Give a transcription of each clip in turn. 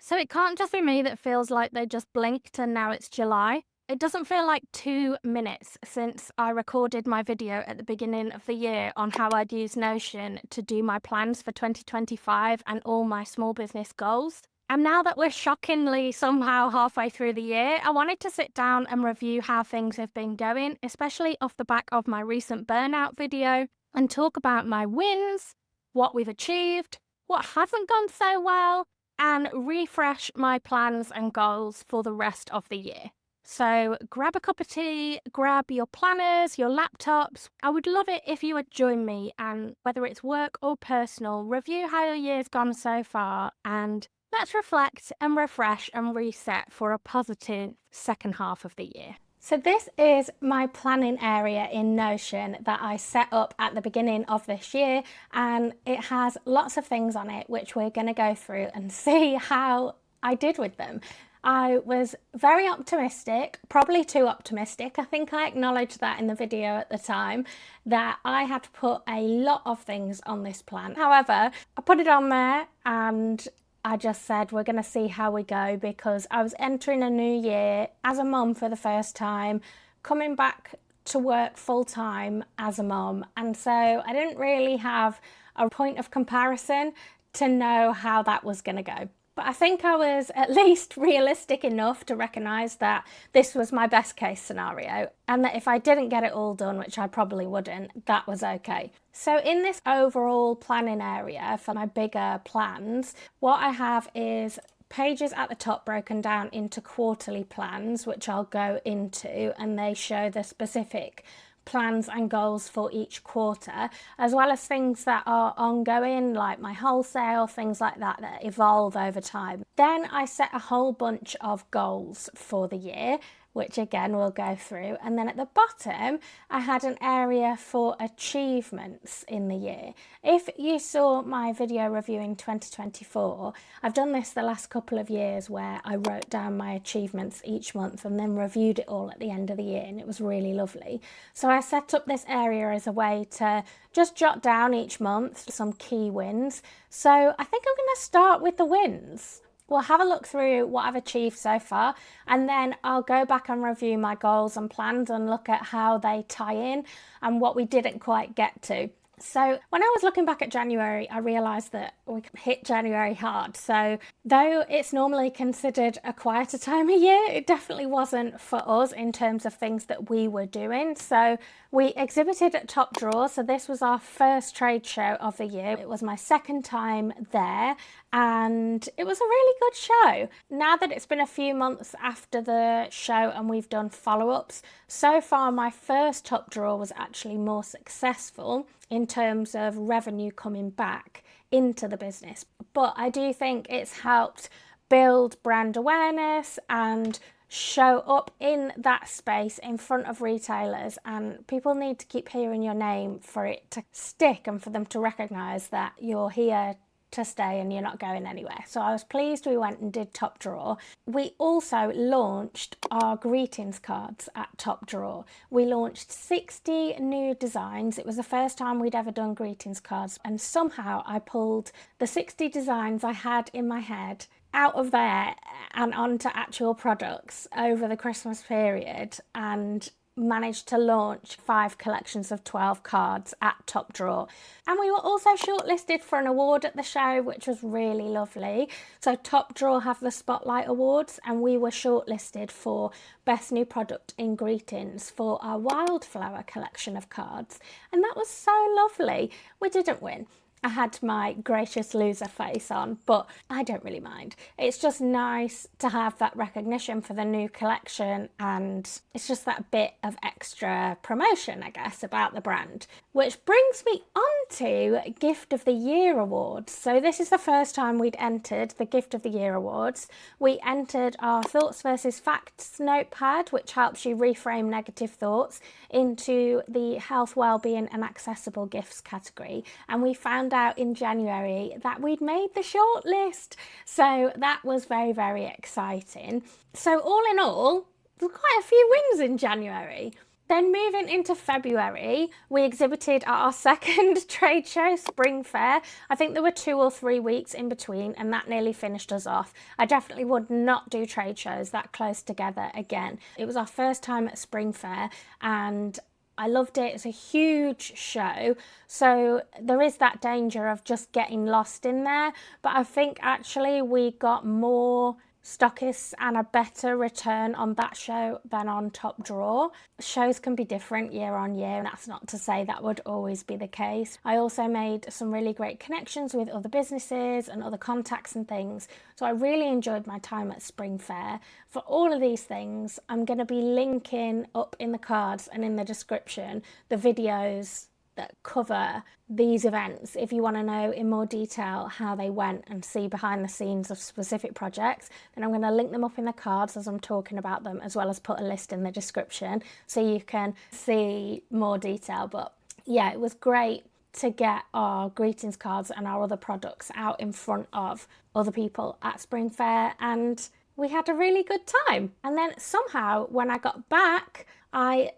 So it can't just be me that feels like they just blinked and now it's July. It doesn't feel like 2 minutes since I recorded my video at the beginning of the year on how I'd use Notion to do my plans for 2025 and all my small business goals. And now that we're shockingly somehow halfway through the year, I wanted to sit down and review how things have been going, especially off the back of my recent burnout video, and talk about my wins, what we've achieved, what hasn't gone so well, and refresh my plans and goals for the rest of the year. So grab a cup of tea, grab your planners, your laptops. I would love it if you would join me, and whether it's work or personal, review how your year's gone so far, and let's reflect and refresh and reset for a positive second half of the year. So this is my planning area in Notion that I set up at the beginning of this year, and it has lots of things on it which we're going to go through and see how I did with them. I was very optimistic, probably too optimistic. I think I acknowledged that in the video at the time, that I had to put a lot of things on this plan. However, I put it on there and I just said we're going to see how we go, because I was entering a new year as a mum for the first time, coming back to work full time as a mum, and so I didn't really have a point of comparison to know how that was going to go. But I think I was at least realistic enough to recognise that this was my best case scenario, and that if I didn't get it all done, which I probably wouldn't, that was okay. So in this overall planning area for my bigger plans, what I have is pages at the top broken down into quarterly plans, which I'll go into, and they show the specific plans and goals for each quarter, as well as things that are ongoing, like my wholesale, things like that that evolve over time. Then I set a whole bunch of goals for the year, which again we'll go through, and then at the bottom I had an area for achievements in the year. If you saw my video reviewing 2024, I've done this the last couple of years where I wrote down my achievements each month and then reviewed it all at the end of the year, and it was really lovely. So I set up this area as a way to just jot down each month some key wins. So I think I'm going to start with the wins. We'll have a look through what I've achieved so far, and then I'll go back and review my goals and plans and look at how they tie in and what we didn't quite get to. So when I was looking back at January, I realised that we hit January hard. So though it's normally considered a quieter time of year, it definitely wasn't for us in terms of things that we were doing. So we exhibited at Top Drawer. So this was our first trade show of the year. It was my second time there, and it was a really good show. Now that it's been a few months after the show and we've done follow-ups, so far my first Top Drawer was actually more successful in terms of revenue coming back into the business. But I do think it's helped build brand awareness and show up in that space in front of retailers, and people need to keep hearing your name for it to stick and for them to recognise that you're here to stay and you're not going anywhere. So I was pleased we went and did Top Drawer. We also launched our greetings cards at Top Drawer. We launched 60 new designs. It was the first time we'd ever done greetings cards, and somehow I pulled the 60 designs I had in my head out of there and onto actual products over the Christmas period, and managed to launch 5 collections of 12 cards at Top Drawer. And we were also shortlisted for an award at the show, which was really lovely. So Top Drawer have the Spotlight Awards, and we were shortlisted for Best New Product in Greetings for our Wildflower collection of cards, and that was so lovely. We didn't win. I had my gracious loser face on, but I don't really mind. It's just nice to have that recognition for the new collection, and it's just that bit of extra promotion, I guess, about the brand. Which brings me on to Gift of the Year Awards. So this is the first time we'd entered the Gift of the Year Awards. We entered our Thoughts versus Facts notepad, which helps you reframe negative thoughts, into the Health, Wellbeing and Accessible Gifts category. And we found out in January that we'd made the shortlist. So that was very, very exciting. So all in all, there were quite a few wins in January. Then moving into February, we exhibited at our second trade show, Spring Fair. I think there were 2 or 3 weeks in between, and that nearly finished us off. I definitely would not do trade shows that close together again. It was our first time at Spring Fair, and I loved it. It's a huge show, so there is that danger of just getting lost in there. But I think actually we got more stockists and a better return on that show than on Top Drawer. Shows can be different year on year, and that's not to say that would always be the case. I also made some really great connections with other businesses and other contacts and things, so I really enjoyed my time at Spring Fair. For all of these things, I'm going to be linking up in the cards and in the description the videos that cover these events if you want to know in more detail how they went and see behind the scenes of specific projects. Then I'm going to link them up in the cards as I'm talking about them, as well as put a list in the description so you can see more detail. But yeah, it was great to get our greetings cards and our other products out in front of other people at Spring Fair, and we had a really good time. And then somehow when I got back, I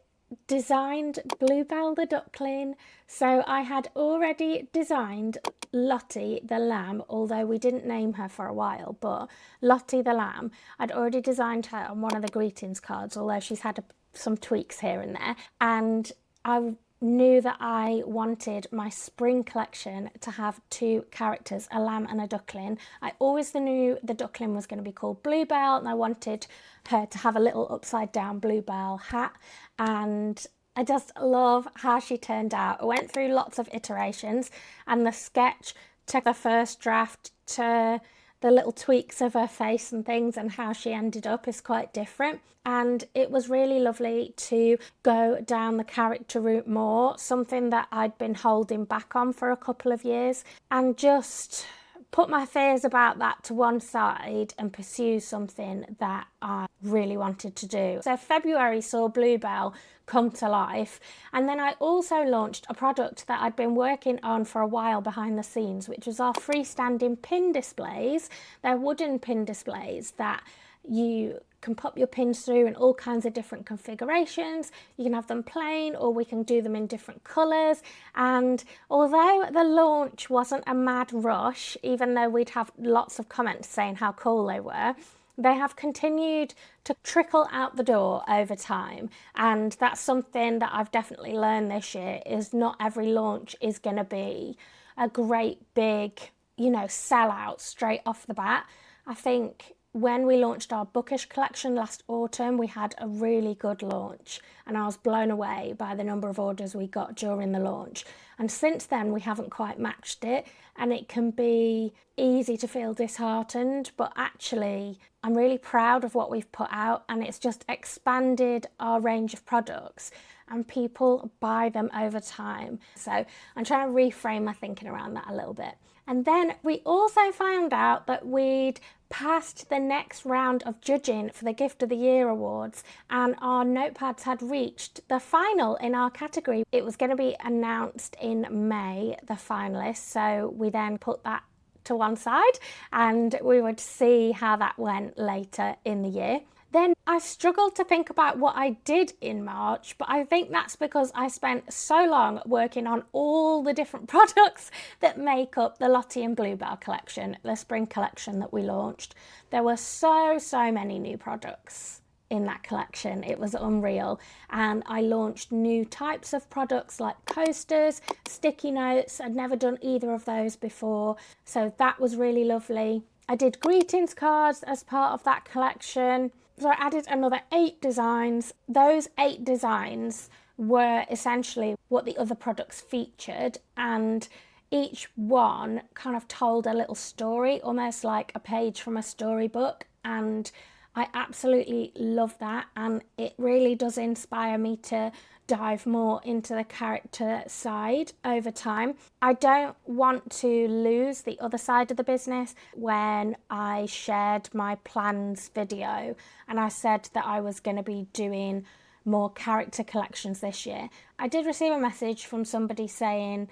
designed Bluebell the duckling. So I had already designed Lottie the lamb, although we didn't name her for a while, but Lottie the lamb, I'd already designed her on one of the greetings cards, although she's had some tweaks here and there. And I knew that I wanted my spring collection to have 2 characters, a lamb and a duckling. I always knew the duckling was going to be called Bluebell, and I wanted her to have a little upside down Bluebell hat, and I just love how she turned out. I went through lots of iterations, and the sketch to the first draft to the little tweaks of her face and things and how she ended up is quite different. And it was really lovely to go down the character route more, something that I'd been holding back on for a couple of years, and just put my fears about that to one side and pursue something that I really wanted to do. So February saw Bluebell come to life, and then I also launched a product that I'd been working on for a while behind the scenes, which was our freestanding pin displays. They're wooden pin displays that you can pop your pins through in all kinds of different configurations. You can have them plain, or we can do them in different colours. And although the launch wasn't a mad rush, even though we'd have lots of comments saying how cool they were, they have continued to trickle out the door over time. And that's something that I've definitely learned this year, is not every launch is going to be a great big, sellout straight off the bat. I think when we launched our bookish collection last autumn, we had a really good launch, and I was blown away by the number of orders we got during the launch. And since then, we haven't quite matched it, and it can be easy to feel disheartened, but actually, I'm really proud of what we've put out, and it's just expanded our range of products, and people buy them over time. So I'm trying to reframe my thinking around that a little bit. And then we also found out that we'd passed the next round of judging for the Gift of the Year awards, and our notepads had reached the final in our category. It was going to be announced in May, the finalists, so we then put that to one side and we would see how that went later in the year. Then I struggled to think about what I did in March, but I think that's because I spent so long working on all the different products that make up the Lottie and Bluebell collection, the spring collection that we launched. There were so many new products in that collection. It was unreal. And I launched new types of products like posters, sticky notes. I'd never done either of those before, so that was really lovely. I did greetings cards as part of that collection. So I added another 8 designs. Those 8 designs were essentially what the other products featured, and each one kind of told a little story, almost like a page from a storybook, and I absolutely love that, and it really does inspire me to dive more into the character side over time. I don't want to lose the other side of the business. When I shared my plans video and I said that I was going to be doing more character collections this year, I did receive a message from somebody saying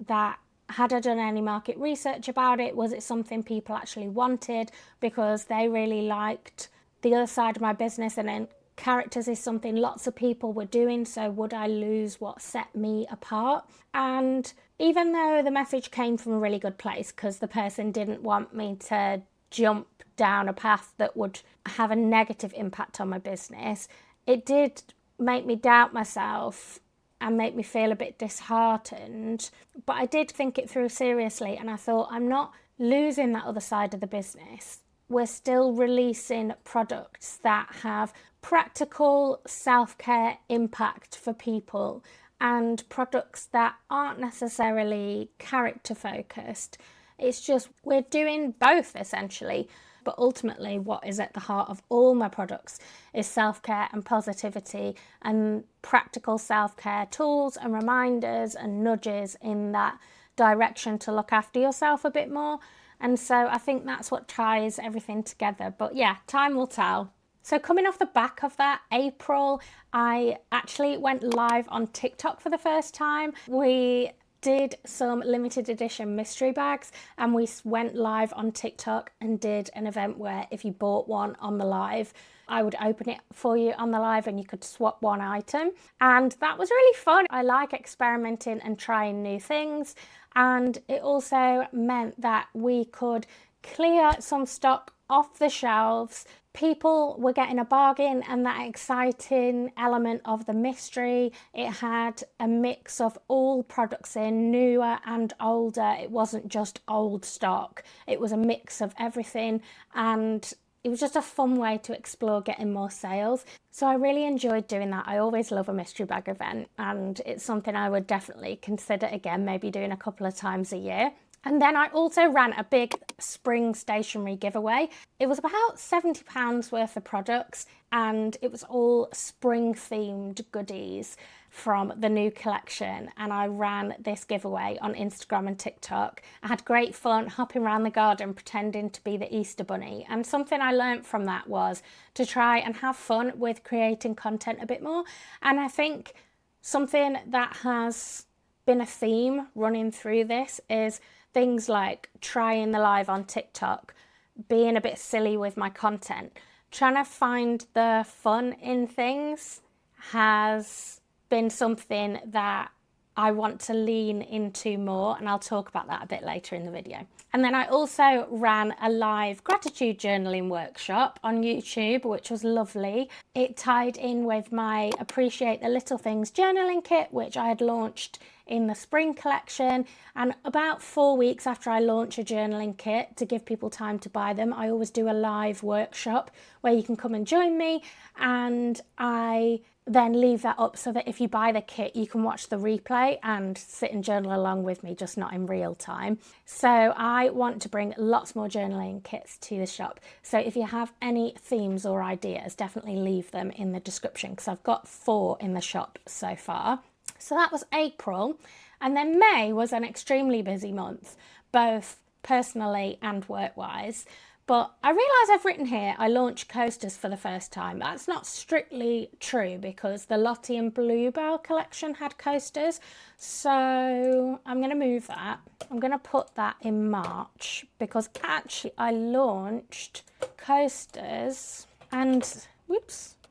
that had I done any market research about it, was it something people actually wanted, because they really liked the other side of my business and then characters is something lots of people were doing, so would I lose what set me apart? And even though the message came from a really good place, because the person didn't want me to jump down a path that would have a negative impact on my business, it did make me doubt myself and make me feel a bit disheartened. But I did think it through seriously, and I thought, I'm not losing that other side of the business. We're still releasing products that have practical self-care impact for people, and products that aren't necessarily character focused. It's just we're doing both essentially. But ultimately, what is at the heart of all my products is self-care and positivity and practical self-care tools and reminders and nudges in that direction to look after yourself a bit more. And so I think that's what ties everything together. But yeah, time will tell. So coming off the back of that, April, I actually went live on TikTok for the first time. We did some limited edition mystery bags, and we went live on TikTok and did an event where if you bought one on the live, I would open it for you on the live and you could swap one item. And that was really fun. I like experimenting and trying new things. And it also meant that we could clear some stock off the shelves. People were getting a bargain, and that exciting element of the mystery, it had a mix of all products in, newer and older. It wasn't just old stock, it was a mix of everything, and it was just a fun way to explore getting more sales. So I really enjoyed doing that. I always love a mystery bag event, and it's something I would definitely consider again, maybe doing a couple of times a year. And then I also ran a big spring stationery giveaway. It was about £70 worth of products, and it was all spring themed goodies from the new collection. And I ran this giveaway on Instagram and TikTok. I had great fun hopping around the garden pretending to be the Easter Bunny. And something I learned from that was to try and have fun with creating content a bit more. And I think something that has been a theme running through this is things like trying the live on TikTok, being a bit silly with my content, trying to find the fun in things has been something that I want to lean into more, and I'll talk about that a bit later in the video. And then I also ran a live gratitude journaling workshop on YouTube, which was lovely. It tied in with my Appreciate the Little Things journaling kit, which I had launched in the spring collection. And about 4 weeks after I launch a journaling kit, to give people time to buy them, I always do a live workshop where you can come and join me, and I then leave that up so that if you buy the kit, you can watch the replay and sit and journal along with me, just not in real time. So I want to bring lots more journaling kits to the shop. So if you have any themes or ideas, definitely leave them in the description, because I've got 4 in the shop so far. So that was April. And then May was an extremely busy month, both personally and work-wise. But I realise I've written here I launched coasters for the first time. That's not strictly true, because the Lottie and Bluebell collection had coasters. So I'm going to move that. I'm going to put that in March, because actually I launched coasters and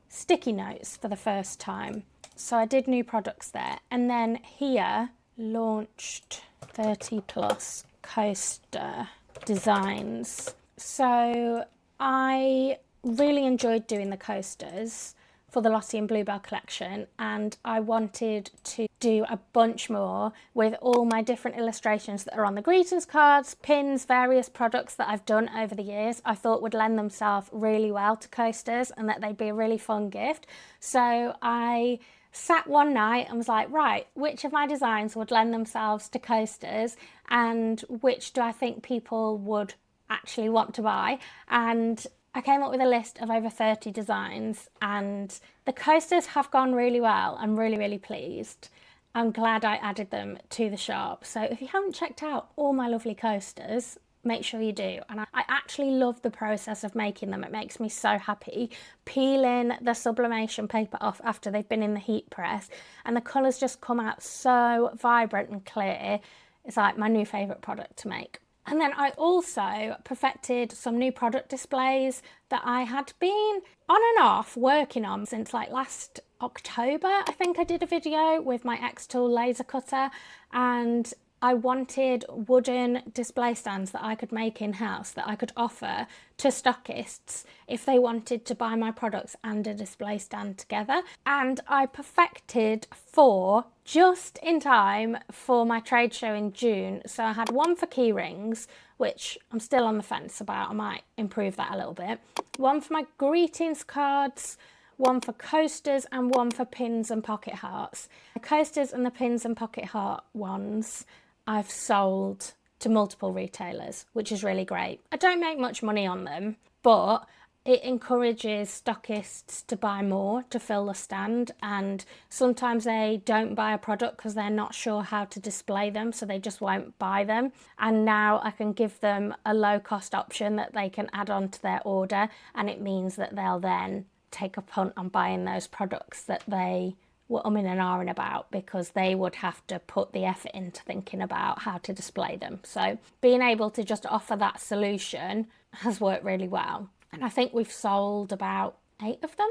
sticky notes for the first time. So I did new products there. And then here launched 30 plus coaster designs. So I really enjoyed doing the coasters for the Lottie and Bluebell collection, and I wanted to do a bunch more with all my different illustrations that are on the greetings cards, pins, various products that I've done over the years. I thought would lend themselves really well to coasters and that they'd be a really fun gift. So I sat one night and was like, right, which of my designs would lend themselves to coasters, and which do I think people would actually want to buy? And I came up with a list of over 30 designs, and the coasters have gone really well. I'm really pleased. I'm glad I added them to the shop. So if you haven't checked out all my lovely coasters, make sure you do. And I actually love the process of making them. It makes me so happy peeling the sublimation paper off after they've been in the heat press, and the colours just come out so vibrant and clear. It's like my new favourite product to make. And then I also perfected some new product displays that I had been on and off working on since like last October. I think I did a video with my Xtool laser cutter, and I wanted wooden display stands that I could make in-house that I could offer to stockists if they wanted to buy my products and a display stand together. And I perfected 4 just in time for my trade show in June. So I had one for key rings, which I'm still on the fence about. I might improve that a little bit. One for my greetings cards, one for coasters, and one for pins and pocket hearts. The coasters and the pins and pocket heart ones I've sold to multiple retailers, which is really great. I don't make much money on them, but it encourages stockists to buy more to fill the stand, and sometimes they don't buy a product because they're not sure how to display them, so they just won't buy them. And now I can give them a low cost option that they can add on to their order, and it means that they'll then take a punt on buying those products that they were umming and ahhing about, because they would have to put the effort into thinking about how to display them. So being able to just offer that solution has worked really well. And I think we've sold about 8 of them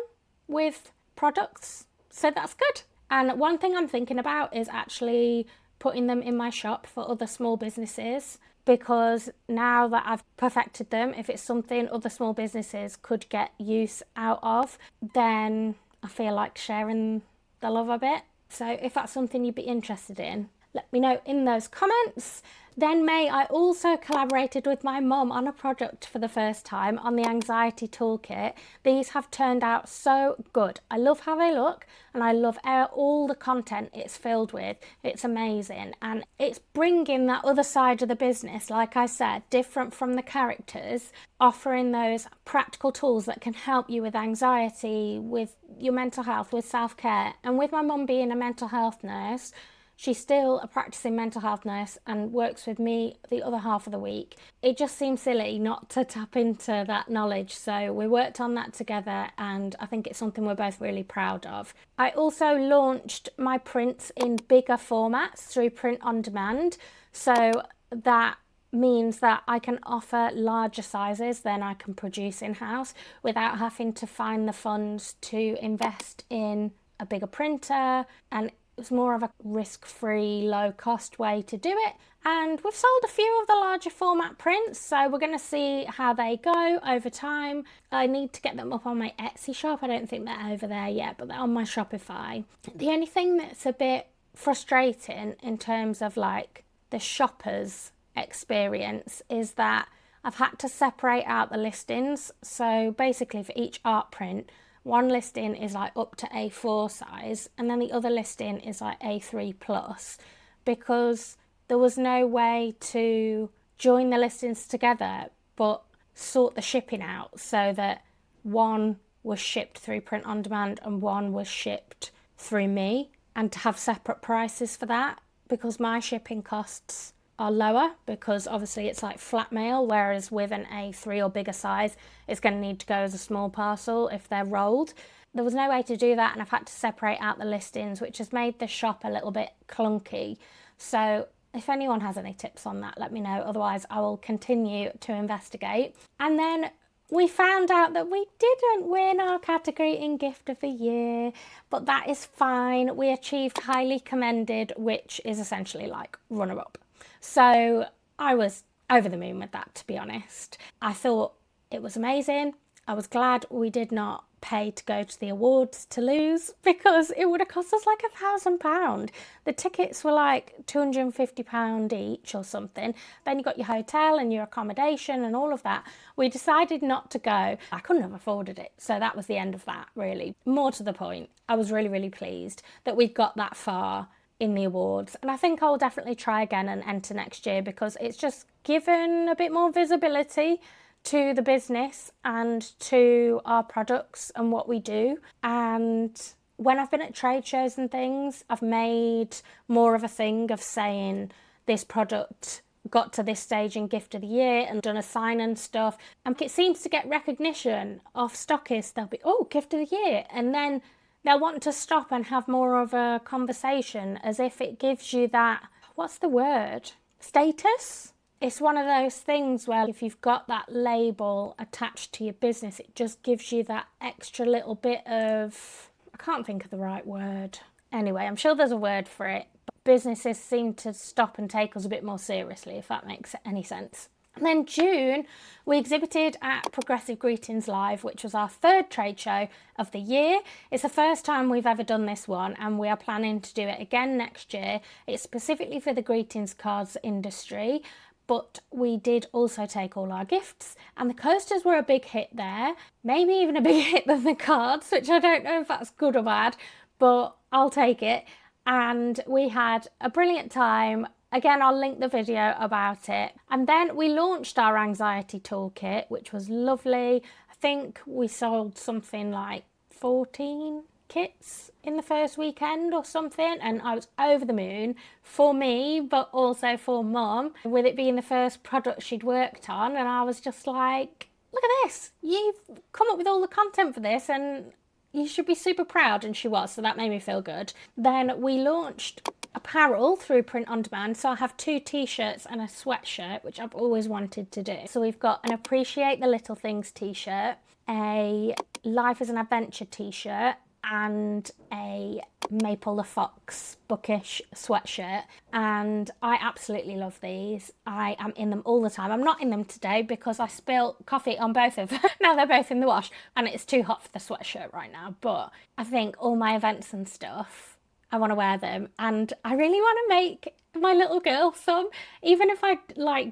with products. So that's good. And one thing I'm thinking about is actually putting them in my shop for other small businesses, because now that I've perfected them, if it's something other small businesses could get use out of, then I feel like sharing the love a bit. So if that's something you'd be interested in, let me know in those comments. Then May, I also collaborated with my mum on a project for the first time on the Anxiety Toolkit. These have turned out so good. I love how they look, and I love all the content it's filled with. It's amazing, and it's bringing that other side of the business, like I said, different from the characters, offering those practical tools that can help you with anxiety, with your mental health, with self-care. And with my mum being a mental health nurse, she's still a practicing mental health nurse and works with me the other half of the week. It just seems silly not to tap into that knowledge. So we worked on that together, and I think it's something we're both really proud of. I also launched my prints in bigger formats through Print on Demand. So that means that I can offer larger sizes than I can produce in-house without having to find the funds to invest in a bigger printer, and it's more of a risk-free, low-cost way to do it. And we've sold a few of the larger format prints, so we're going to see how they go over time. I need to get them up on my Etsy shop. I don't think they're over there yet, but they're on my Shopify. The only thing that's a bit frustrating in terms of like the shopper's experience is that I've had to separate out the listings. So basically for each art print, one listing is like up to A4 size, and then the other listing is like A3 plus, because there was no way to join the listings together but sort the shipping out so that one was shipped through Print on Demand and one was shipped through me, and to have separate prices for that, because my shipping costs are lower, because obviously it's like flat mail, whereas with an A3 or bigger size it's going to need to go as a small parcel if they're rolled. There was no way to do that, and I've had to separate out the listings, which has made the shop a little bit clunky. So if anyone has any tips on that, let me know. Otherwise I will continue to investigate. And then we found out that we didn't win our category in Gift of the Year, but that is fine. We achieved highly commended, which is essentially like runner-up. So I was over the moon with that, to be honest. I thought it was amazing. I was glad we did not pay to go to the awards to lose, because it would have cost us like £1,000. The tickets were like £250 each or something. Then you got your hotel and your accommodation and all of that. We decided not to go. I couldn't have afforded it. So that was the end of that, really. More to the point, I was really, really pleased that we got that far in the awards, and I think I'll definitely try again and enter next year, because it's just given a bit more visibility to the business and to our products and what we do. And when I've been at trade shows and things, I've made more of a thing of saying this product got to this stage in Gift of the Year and done a sign and stuff, and it seems to get recognition off stockists. They'll be, oh, Gift of the Year, and then they'll want to stop and have more of a conversation, as if it gives you that, what's the word? Status? It's one of those things where if you've got that label attached to your business, it just gives you that extra little bit of, I can't think of the right word. Anyway, I'm sure there's a word for it, but businesses seem to stop and take us a bit more seriously, if that makes any sense. And then June, we exhibited at Progressive Greetings Live, which was our third trade show of the year. It's the first time we've ever done this one, and we are planning to do it again next year. It's specifically for the greetings cards industry, but we did also take all our gifts, and the coasters were a big hit there, maybe even a bigger hit than the cards, which I don't know if that's good or bad, but I'll take it. And we had a brilliant time. Again, I'll link the video about it. And then we launched our anxiety toolkit, which was lovely. I think we sold something like 14 kits in the first weekend or something, and I was over the moon for me, but also for Mum, with it being the first product she'd worked on. And I was just like, look at this, you've come up with all the content for this and you should be super proud. And she was, so that made me feel good. Then we launched apparel through Print on Demand. So I have 2 t-shirts and a sweatshirt, which I've always wanted to do. So we've got an Appreciate the Little Things t-shirt, a Life as an Adventure t-shirt, and a Maple the Fox bookish sweatshirt, and I absolutely love these. I am in them all the time. I'm not in them today because I spilled coffee on both of them. Now they're both in the wash and it's too hot for the sweatshirt right now, but I think all my events and stuff, I want to wear them, and I really want to make my little girl some. Even if I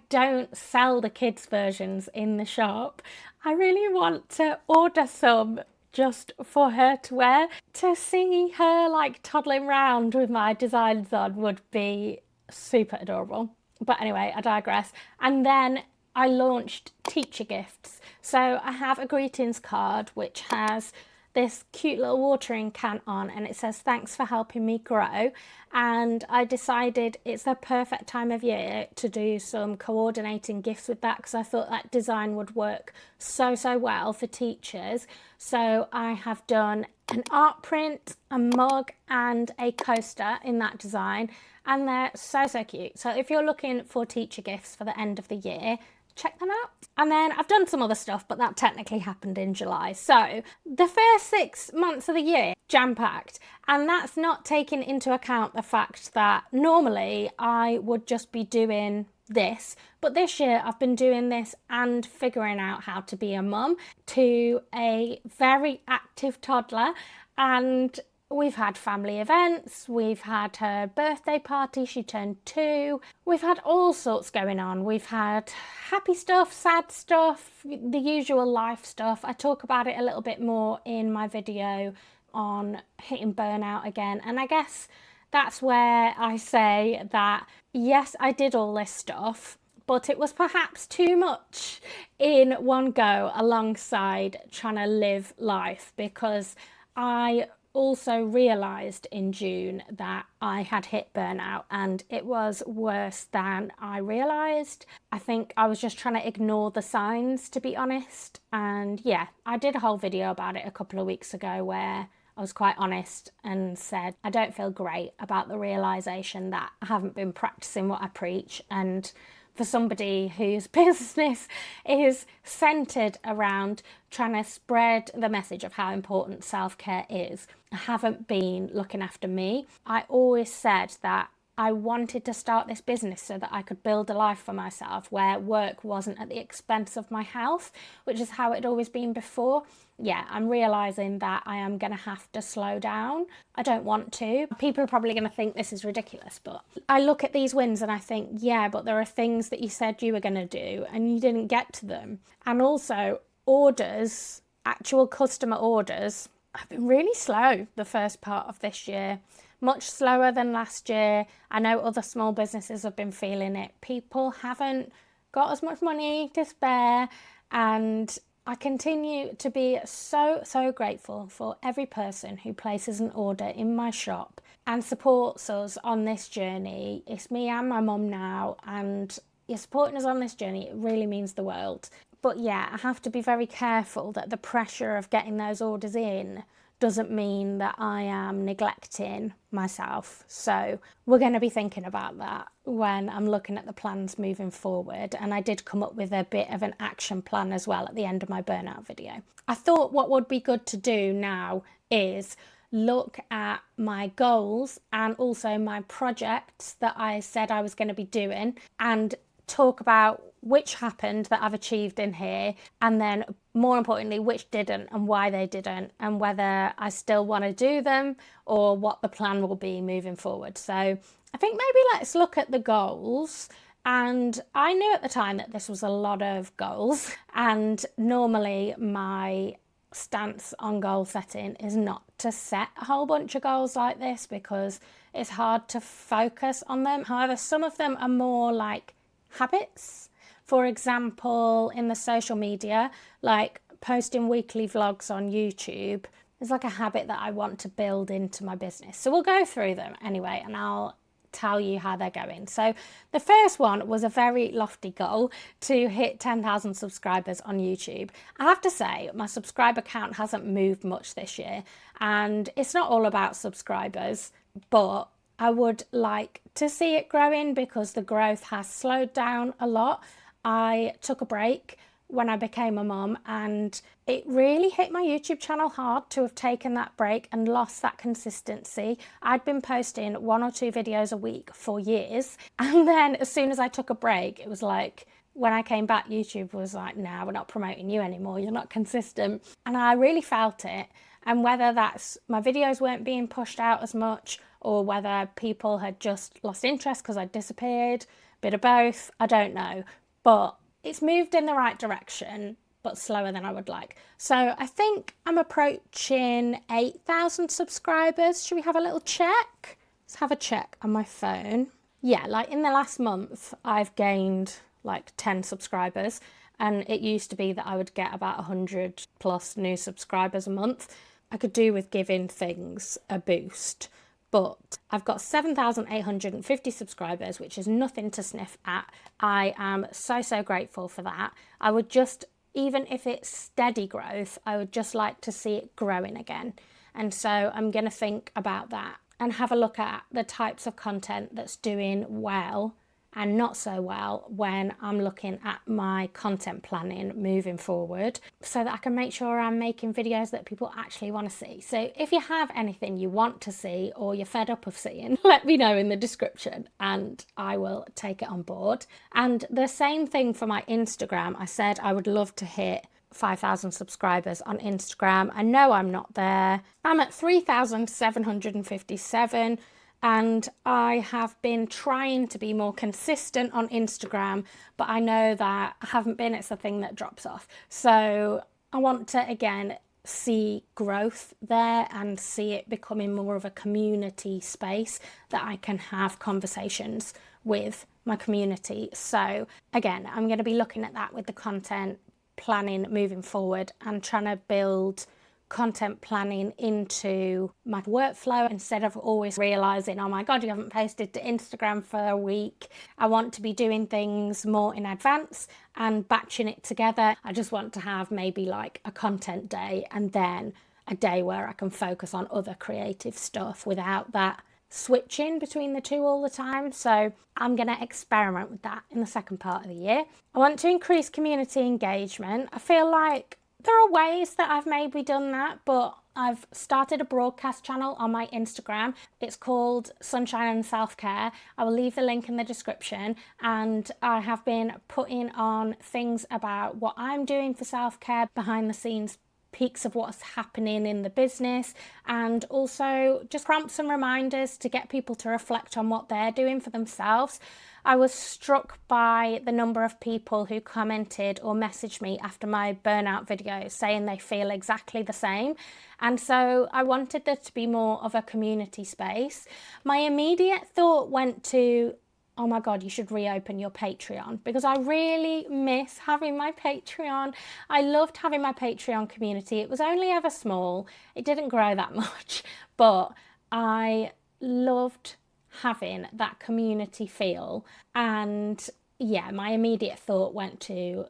don't sell the kids versions in the shop, I really want to order some just for her to wear. To see her toddling around with my designs on would be super adorable. But anyway, I digress. And then I launched teacher gifts. So I have a greetings card which has this cute little watering can on, and it says thanks for helping me grow. And I decided it's the perfect time of year to do some coordinating gifts with that, because I thought that design would work so well for teachers. So I have done an art print, a mug and a coaster in that design, and they're so cute. So if you're looking for teacher gifts for the end of the year, check them out. And then I've done some other stuff, but that technically happened in July. So the first 6 months of the year, jam-packed. And that's not taking into account the fact that normally I would just be doing this, but this year I've been doing this and figuring out how to be a mum to a very active toddler. And we've had family events, we've had her birthday party, she turned 2. We've had all sorts going on. We've had happy stuff, sad stuff, the usual life stuff. I talk about it a little bit more in my video on hitting burnout again. And I guess that's where I say that, yes, I did all this stuff, but it was perhaps too much in one go alongside trying to live life, because I also realised in June that I had hit burnout, and it was worse than I realised. I think I was just trying to ignore the signs, to be honest. And yeah, I did a whole video about it a couple of weeks ago where I was quite honest and said I don't feel great about the realisation that I haven't been practicing what I preach. And for somebody whose business is centered around trying to spread the message of how important self-care is, I haven't been looking after me. I always said that I wanted to start this business so that I could build a life for myself where work wasn't at the expense of my health, which is how it had always been before. Yeah, I'm realising that I am going to have to slow down. I don't want to. People are probably going to think this is ridiculous, but I look at these wins and I think, yeah, but there are things that you said you were going to do and you didn't get to them. And also orders, actual customer orders, have been really slow the first part of this year. Much slower than last year. I know other small businesses have been feeling it. People haven't got as much money to spare, and I continue to be so grateful for every person who places an order in my shop and supports us on this journey. It's me and my mum now, and you're supporting us on this journey. It really means the world. But yeah, I have to be very careful that the pressure of getting those orders in doesn't mean that I am neglecting myself. So we're going to be thinking about that when I'm looking at the plans moving forward. And I did come up with a bit of an action plan as well at the end of my burnout video. I thought what would be good to do now is look at my goals and also my projects that I said I was going to be doing and talk about which happened that I've achieved in here, and then more importantly which didn't and why they didn't, and whether I still want to do them or what the plan will be moving forward. So I think maybe let's look at the goals. And I knew at the time that this was a lot of goals, and normally my stance on goal setting is not to set a whole bunch of goals like this because it's hard to focus on them. However, some of them are more like habits. For example, in the social media, like posting weekly vlogs on YouTube is like a habit that I want to build into my business. So we'll go through them anyway, and I'll tell you how they're going. So the first one was a very lofty goal to hit 10,000 subscribers on YouTube. I have to say my subscriber count hasn't moved much this year, and it's not all about subscribers, but I would like to see it growing because the growth has slowed down a lot. I took a break when I became a mum, and it really hit my YouTube channel hard to have taken that break and lost that consistency. I'd been posting 1 or 2 videos a week for years, and then as soon as I took a break, it was like when I came back, YouTube was like, no, we're not promoting you anymore, you're not consistent. And I really felt it. And whether that's my videos weren't being pushed out as much or whether people had just lost interest because I disappeared, bit of both, I don't know. But it's moved in the right direction, but slower than I would like. So I think I'm approaching 8,000 subscribers. Should we have a little check? Let's have a check on my phone. Yeah, like in the last month, I've gained like 10 subscribers. And it used to be that I would get about 100 plus new subscribers a month. I could do with giving things a boost. But I've got 7,850 subscribers, which is nothing to sniff at. I am so grateful for that. I would just, even if it's steady growth, I would just like to see it growing again. And so I'm going to think about that and have a look at the types of content that's doing well and not so well when I'm looking at my content planning moving forward, so that I can make sure I'm making videos that people actually want to see. So if you have anything you want to see or you're fed up of seeing, let me know in the description and I will take it on board. And the same thing for my Instagram. I said I would love to hit 5,000 subscribers on Instagram. I know I'm not there. I'm at 3,757. And I have been trying to be more consistent on Instagram, but I know that I haven't been. It's the thing that drops off. So I want to, again, see growth there and see it becoming more of a community space that I can have conversations with my community. So again, I'm going to be looking at that with the content planning moving forward and trying to build content planning into my workflow instead of always realizing, oh my God, you haven't posted to Instagram for a week. I want to be doing things more in advance and batching it together. I just want to have maybe like a content day and then a day where I can focus on other creative stuff without that switching between the two all the time. So I'm going to experiment with that in the second part of the year. I want to increase community engagement. I feel like there are ways that I've maybe done that, but I've started a broadcast channel on my Instagram. It's called Sunshine and Self-Care. I will leave the link in the description, and I have been putting on things about what I'm doing for self-care, behind the scenes peaks of what's happening in the business, and also just prompts and reminders to get people to reflect on what they're doing for themselves. I was struck by the number of people who commented or messaged me after my burnout video saying they feel exactly the same. And so I wanted there to be more of a community space. My immediate thought went to, oh my God, you should reopen your Patreon, because I really miss having my Patreon. I loved having my Patreon community. It was only ever small. It didn't grow that much, but I loved having that community feel. And yeah, my immediate thought went to,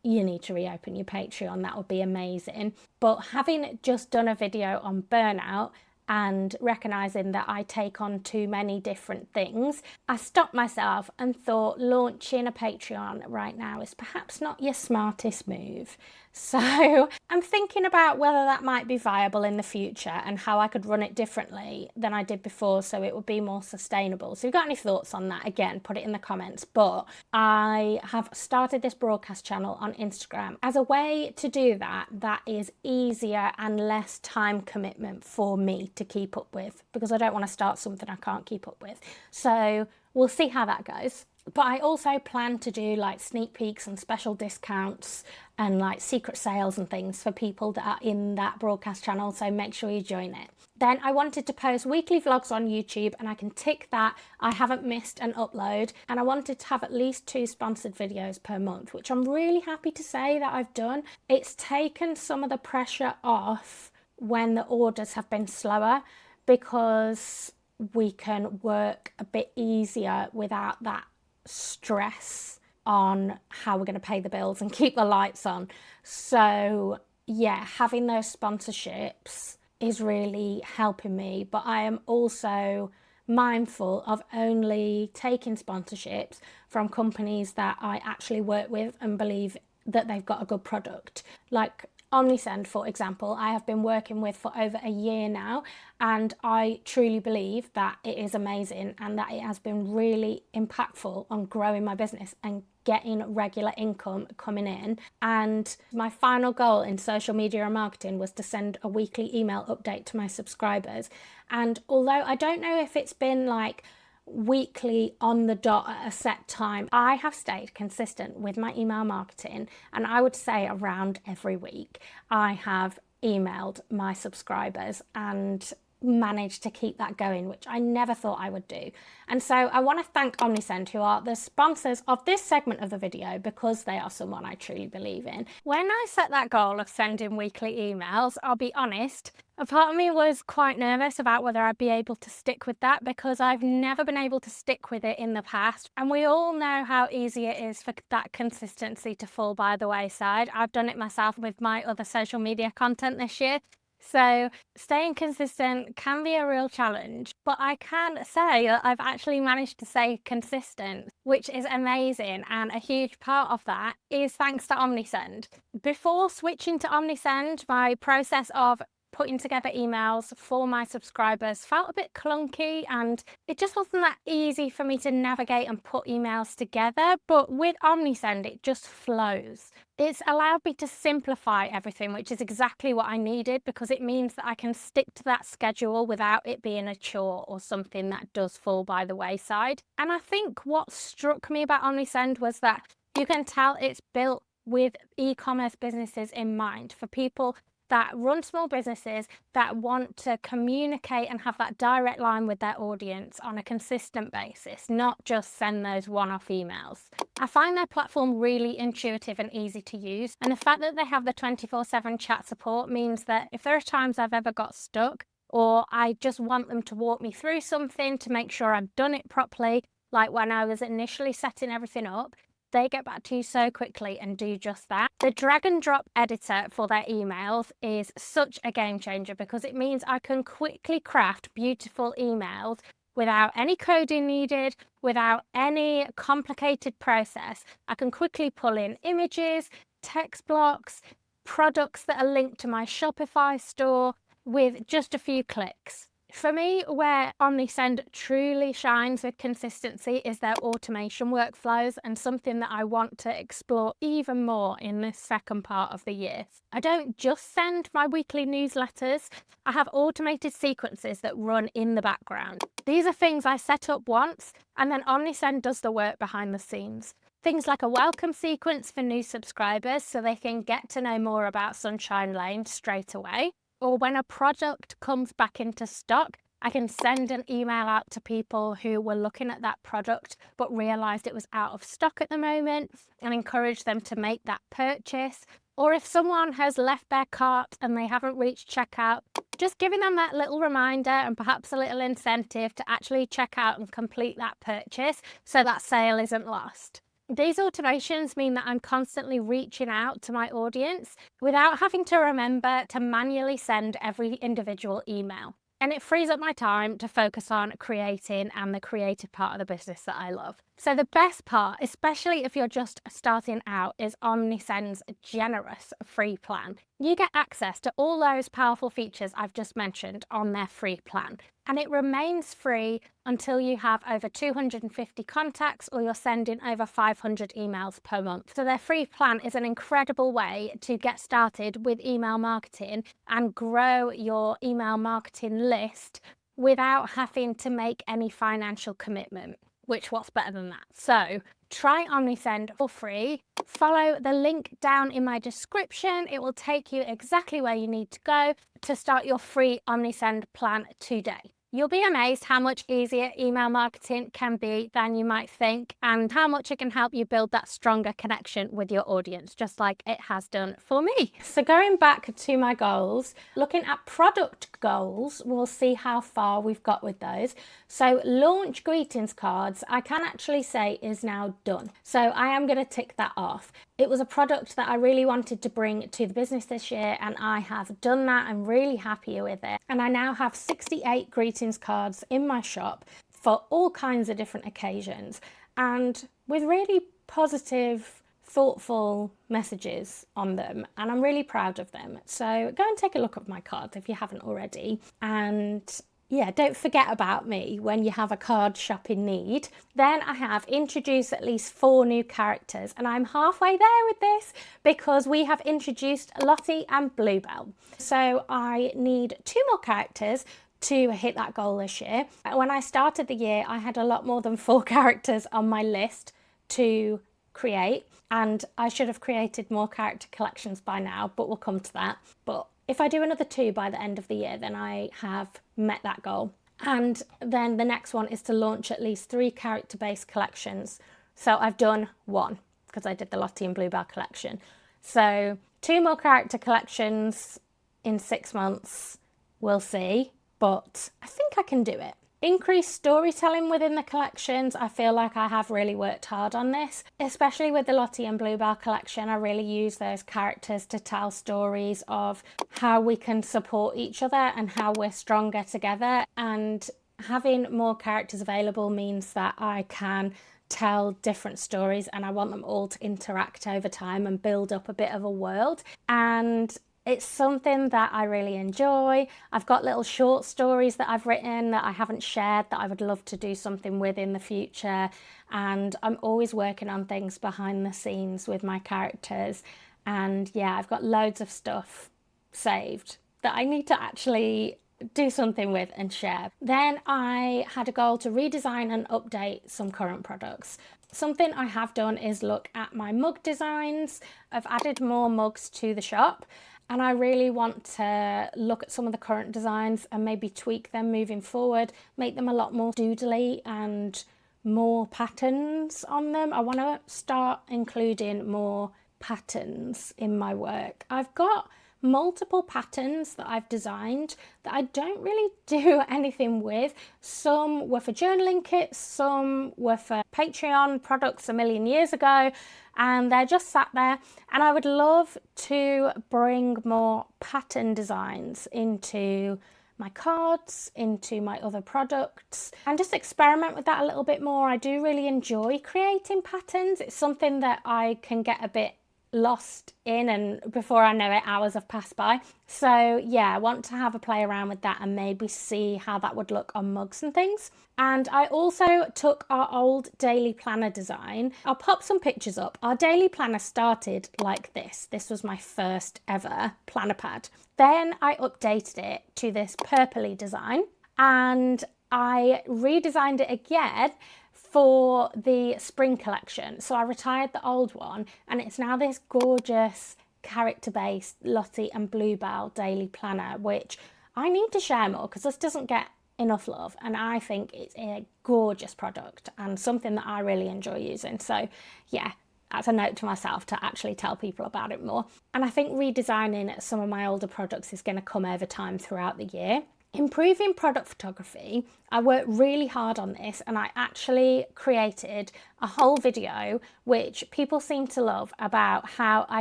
you need to reopen your Patreon. That would be amazing. But having just done a video on burnout and recognizing that I take on too many different things, I stopped myself and thought launching a Patreon right now is perhaps not your smartest move. So I'm thinking about whether that might be viable in the future and how I could run it differently than I did before so it would be more sustainable. So if you've got any thoughts on that, again, put it in the comments. But I have started this broadcast channel on Instagram as a way to do that is easier and less time commitment for me to keep up with, because I don't want to start something I can't keep up with. So we'll see how that goes. But I also plan to do like sneak peeks and special discounts and like secret sales and things for people that are in that broadcast channel, so make sure you join it. Then I wanted to post weekly vlogs on YouTube, and I can tick that I haven't missed an upload, and I wanted to have at least 2 sponsored videos per month, which I'm really happy to say that I've done. It's taken some of the pressure off when the orders have been slower, because we can work a bit easier without that stress on how we're going to pay the bills and keep the lights on. So yeah, having those sponsorships is really helping me, but I am also mindful of only taking sponsorships from companies that I actually work with and believe that they've got a good product. Like Omnisend, for example, I have been working with for over a year now, and I truly believe that it is amazing and that it has been really impactful on growing my business and getting regular income coming in. And my final goal in social media and marketing was to send a weekly email update to my subscribers. And although I don't know if it's been like weekly on the dot at a set time, I have stayed consistent with my email marketing, and I would say around every week I have emailed my subscribers and managed to keep that going, which I never thought I would do. And so I want to thank Omnisend, who are the sponsors of this segment of the video, because they are someone I truly believe in. When I set that goal of sending weekly emails, I'll be honest, a part of me was quite nervous about whether I'd be able to stick with that, because I've never been able to stick with it in the past. And we all know how easy it is for that consistency to fall by the wayside. I've done it myself with my other social media content this year. So staying consistent can be a real challenge, but I can say that I've actually managed to stay consistent, which is amazing. And a huge part of that is thanks to Omnisend. Before switching to Omnisend, my process of putting together emails for my subscribers felt a bit clunky, and it just wasn't that easy for me to navigate and put emails together. But with Omnisend, it just flows. It's allowed me to simplify everything, which is exactly what I needed, because it means that I can stick to that schedule without it being a chore or something that does fall by the wayside. And I think what struck me about Omnisend was that you can tell it's built with e-commerce businesses in mind, for people that run small businesses that want to communicate and have that direct line with their audience on a consistent basis, not just send those one-off emails. I find their platform really intuitive and easy to use, and the fact that they have the 24/7 chat support means that if there are times I've ever got stuck, or I just want them to walk me through something to make sure I've done it properly, like when I was initially setting everything up, they get back to you so quickly and do just that. The drag and drop editor for their emails is such a game changer, because it means I can quickly craft beautiful emails without any coding needed, without any complicated process. I can quickly pull in images, text blocks, products that are linked to my Shopify store with just a few clicks. For me, where Omnisend truly shines with consistency is their automation workflows, and something that I want to explore even more in this second part of the year. I don't just send my weekly newsletters, I have automated sequences that run in the background. These are things I set up once, and then Omnisend does the work behind the scenes. Things like a welcome sequence for new subscribers so they can get to know more about Sunshine Lane straight away. Or when a product comes back into stock, I can send an email out to people who were looking at that product but realised it was out of stock at the moment, and encourage them to make that purchase. Or if someone has left their cart and they haven't reached checkout, just giving them that little reminder and perhaps a little incentive to actually check out and complete that purchase so that sale isn't lost. These automations mean that I'm constantly reaching out to my audience without having to remember to manually send every individual email. And it frees up my time to focus on creating and the creative part of the business that I love. So, the best part, especially if you're just starting out, is OmniSend's generous free plan. You get access to all those powerful features I've just mentioned on their free plan, and it remains free until you have over 250 contacts or you're sending over 500 emails per month. So their free plan is an incredible way to get started with email marketing and grow your email marketing list without having to make any financial commitment, which what's better than that? So try OmniSend for free. Follow the link down in my description. It will take you exactly where you need to go to start your free OmniSend plan today. You'll be amazed how much easier email marketing can be than you might think, and how much it can help you build that stronger connection with your audience, just like it has done for me. So going back to my goals, looking at product goals, we'll see how far we've got with those. So launch greetings cards, I can actually say is now done. So I am going to tick that off. It was a product that I really wanted to bring to the business this year, and I have done that. I'm really happy with it. And I now have 68 greetings cards in my shop for all kinds of different occasions, and with really positive, thoughtful messages on them, and I'm really proud of them. So go and take a look at my cards if you haven't already, and yeah, don't forget about me when you have a card shop in need. Then I have introduced at least 4 new characters, and I'm halfway there with this because we have introduced Lottie and Bluebell. So I need 2 more characters to hit that goal this year. When I started the year, I had a lot more than 4 characters on my list to create, and I should have created more character collections by now, but we'll come to that. But if I do another 2 by the end of the year, then I have met that goal. And then the next one is to launch at least 3 character-based collections. So I've done 1 because I did the Lottie and Bluebell collection. So 2 more character collections in 6 months, we'll see, but I think I can do it. Increased storytelling within the collections. I feel like I have really worked hard on this, especially with the Lottie and Bluebell collection. I really use those characters to tell stories of how we can support each other and how we're stronger together. And having more characters available means that I can tell different stories, and I want them all to interact over time and build up a bit of a world. And it's something that I really enjoy. I've got little short stories that I've written that I haven't shared that I would love to do something with in the future. And I'm always working on things behind the scenes with my characters. And yeah, I've got loads of stuff saved that I need to actually do something with and share. Then I had a goal to redesign and update some current products. Something I have done is look at my mug designs. I've added more mugs to the shop, and I really want to look at some of the current designs and maybe tweak them moving forward, make them a lot more doodly and more patterns on them. I want to start including more patterns in my work. I've got multiple patterns that I've designed that I don't really do anything with. Some were for journaling kits, some were for Patreon products a million years ago, and they're just sat there. And I would love to bring more pattern designs into my cards, into my other products, and just experiment with that a little bit more. I do really enjoy creating patterns. It's something that I can get a bit lost in, and before I know it, hours have passed by. So yeah, I want to have a play around with that and maybe see how that would look on mugs and things. And I also took our old daily planner design. I'll pop some pictures up. Our daily planner started like this. This was my first ever planner pad. Then I updated it to this purpley design, and I redesigned it again for the spring collection. So I retired the old one, and it's now this gorgeous character-based Lottie and Bluebell daily planner, which I need to share more because this doesn't get enough love, and I think it's a gorgeous product and something that I really enjoy using. So yeah, that's a note to myself to actually tell people about it more. And I think redesigning some of my older products is going to come over time throughout the year. Improving product photography, I worked really hard on this, and I actually created a whole video which people seem to love about how I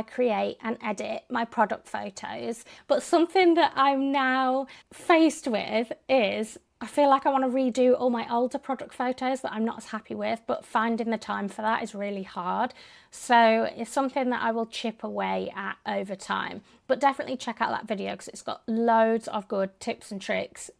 create and edit my product photos. But something that I'm now faced with is I feel like I want to redo all my older product photos that I'm not as happy with, but finding the time for that is really hard. So it's something that I will chip away at over time. But definitely check out that video because it's got loads of good tips and tricks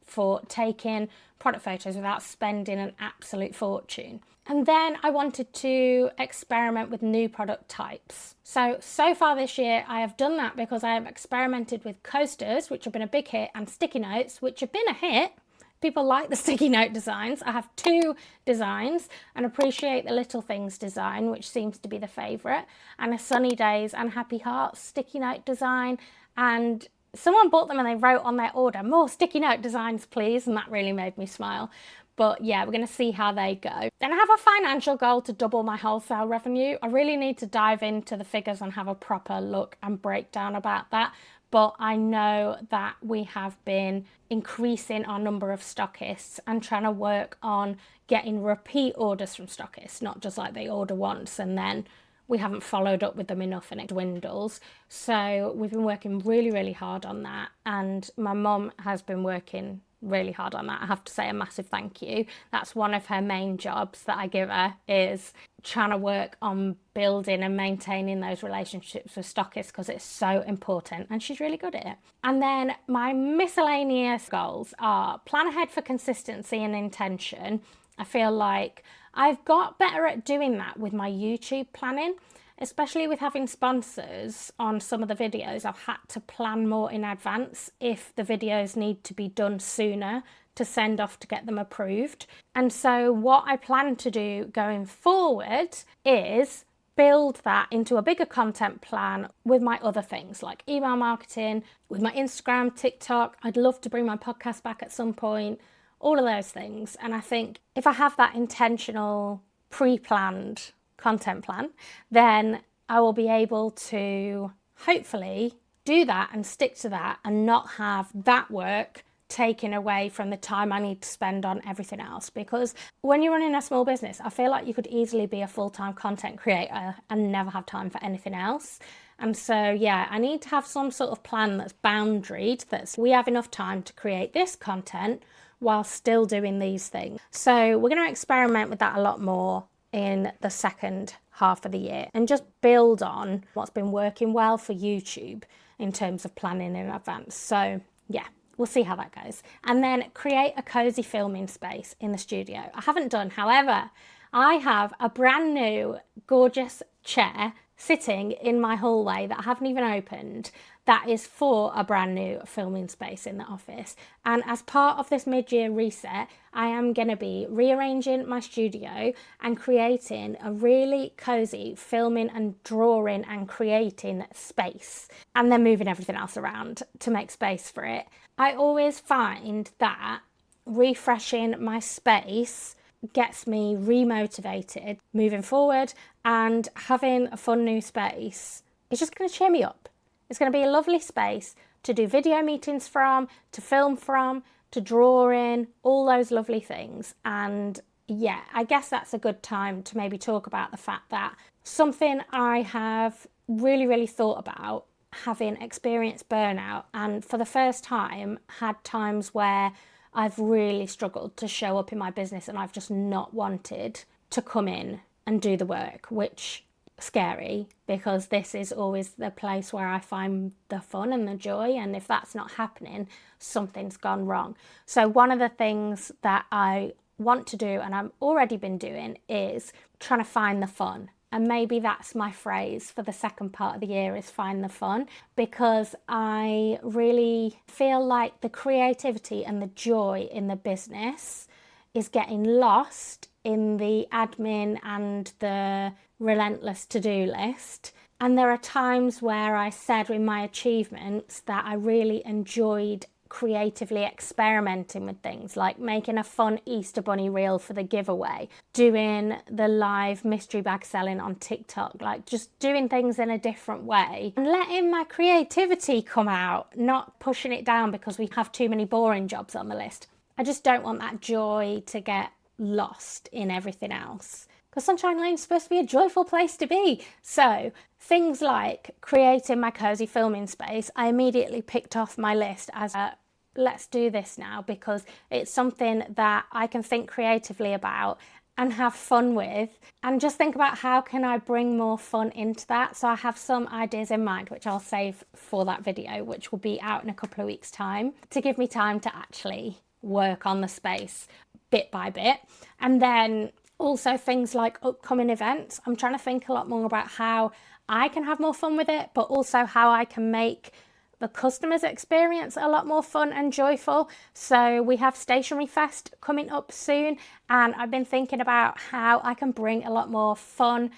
for taking product photos without spending an absolute fortune. And then I wanted to experiment with new product types. So far this year, I have done that because I have experimented with coasters, which have been a big hit, and sticky notes, which have been a hit. People like the sticky note designs. I have 2 designs, and Appreciate the Little Things design, which seems to be the favourite, and a Sunny Days and Happy Hearts sticky note design. And someone bought them and they wrote on their order, "More sticky note designs, please," and that really made me smile. But yeah, we're going to see how they go. Then I have a financial goal to double my wholesale revenue. I really need to dive into the figures and have a proper look and breakdown about that. But I know that we have been increasing our number of stockists and trying to work on getting repeat orders from stockists, not just like they order once and then we haven't followed up with them enough and it dwindles. So we've been working really, really hard on that. And my mum has been working really hard on that. I have to say a massive thank you. That's one of her main jobs that I give her, is trying to work on building and maintaining those relationships with stockists because it's so important, and she's really good at it. And then my miscellaneous goals are plan ahead for consistency and intention. I feel like I've got better at doing that with my YouTube planning, especially with having sponsors on some of the videos. I've had to plan more in advance if the videos need to be done sooner to send off to get them approved. And so what I plan to do going forward is build that into a bigger content plan with my other things like email marketing, with my Instagram, TikTok. I'd love to bring my podcast back at some point, all of those things. And I think if I have that intentional, pre-planned content plan, then I will be able to hopefully do that and stick to that and not have that work taken away from the time I need to spend on everything else. Because when you're running a small business, I feel like you could easily be a full-time content creator and never have time for anything else. And so, yeah, I need to have some sort of plan that's boundaried, that's we have enough time to create this content while still doing these things. So we're going to experiment with that a lot more in the second half of the year and just build on what's been working well for YouTube in terms of planning in advance. So yeah, we'll see how that goes. And then create a cozy filming space in the studio. I haven't done, however, I have a brand new gorgeous chair sitting in my hallway that I haven't even opened, that is for a brand new filming space in the office. And as part of this mid-year reset, I am going to be rearranging my studio and creating a really cozy filming and drawing and creating space, and then moving everything else around to make space for it. I always find that refreshing my space gets me remotivated moving forward, and having a fun new space is just going to cheer me up. It's going to be a lovely space to do video meetings from, to film from, to draw in, all those lovely things. And yeah, I guess that's a good time to maybe talk about the fact that something I have really, really thought about, having experienced burnout, and for the first time had times where I've really struggled to show up in my business and I've just not wanted to come in and do the work, which is scary because this is always the place where I find the fun and the joy, and if that's not happening, something's gone wrong. So one of the things that I want to do, and I've already been doing, is trying to find the fun. And maybe that's my phrase for the second part of the year, is find the fun, because I really feel like the creativity and the joy in the business is getting lost in the admin and the relentless to-do list. And there are times where I said in my achievements that I really enjoyed creatively experimenting with things, like making a fun Easter bunny reel for the giveaway, doing the live mystery bag selling on TikTok, like just doing things in a different way and letting my creativity come out, not pushing it down because we have too many boring jobs on the list. I just don't want that joy to get lost in everything else, because Sunshine Lane is supposed to be a joyful place to be. So things like creating my cozy filming space, I immediately picked off my list as a let's do this now, because it's something that I can think creatively about and have fun with, and just think about how can I bring more fun into that. So I have some ideas in mind, which I'll save for that video, which will be out in a couple of weeks' time, to give me time to actually work on the space bit by bit. And then also things like upcoming events. I'm trying to think a lot more about how I can have more fun with it, but also how I can make the customer's experience a lot more fun and joyful. So we have Stationery Fest coming up soon, and I've been thinking about how I can bring a lot more fun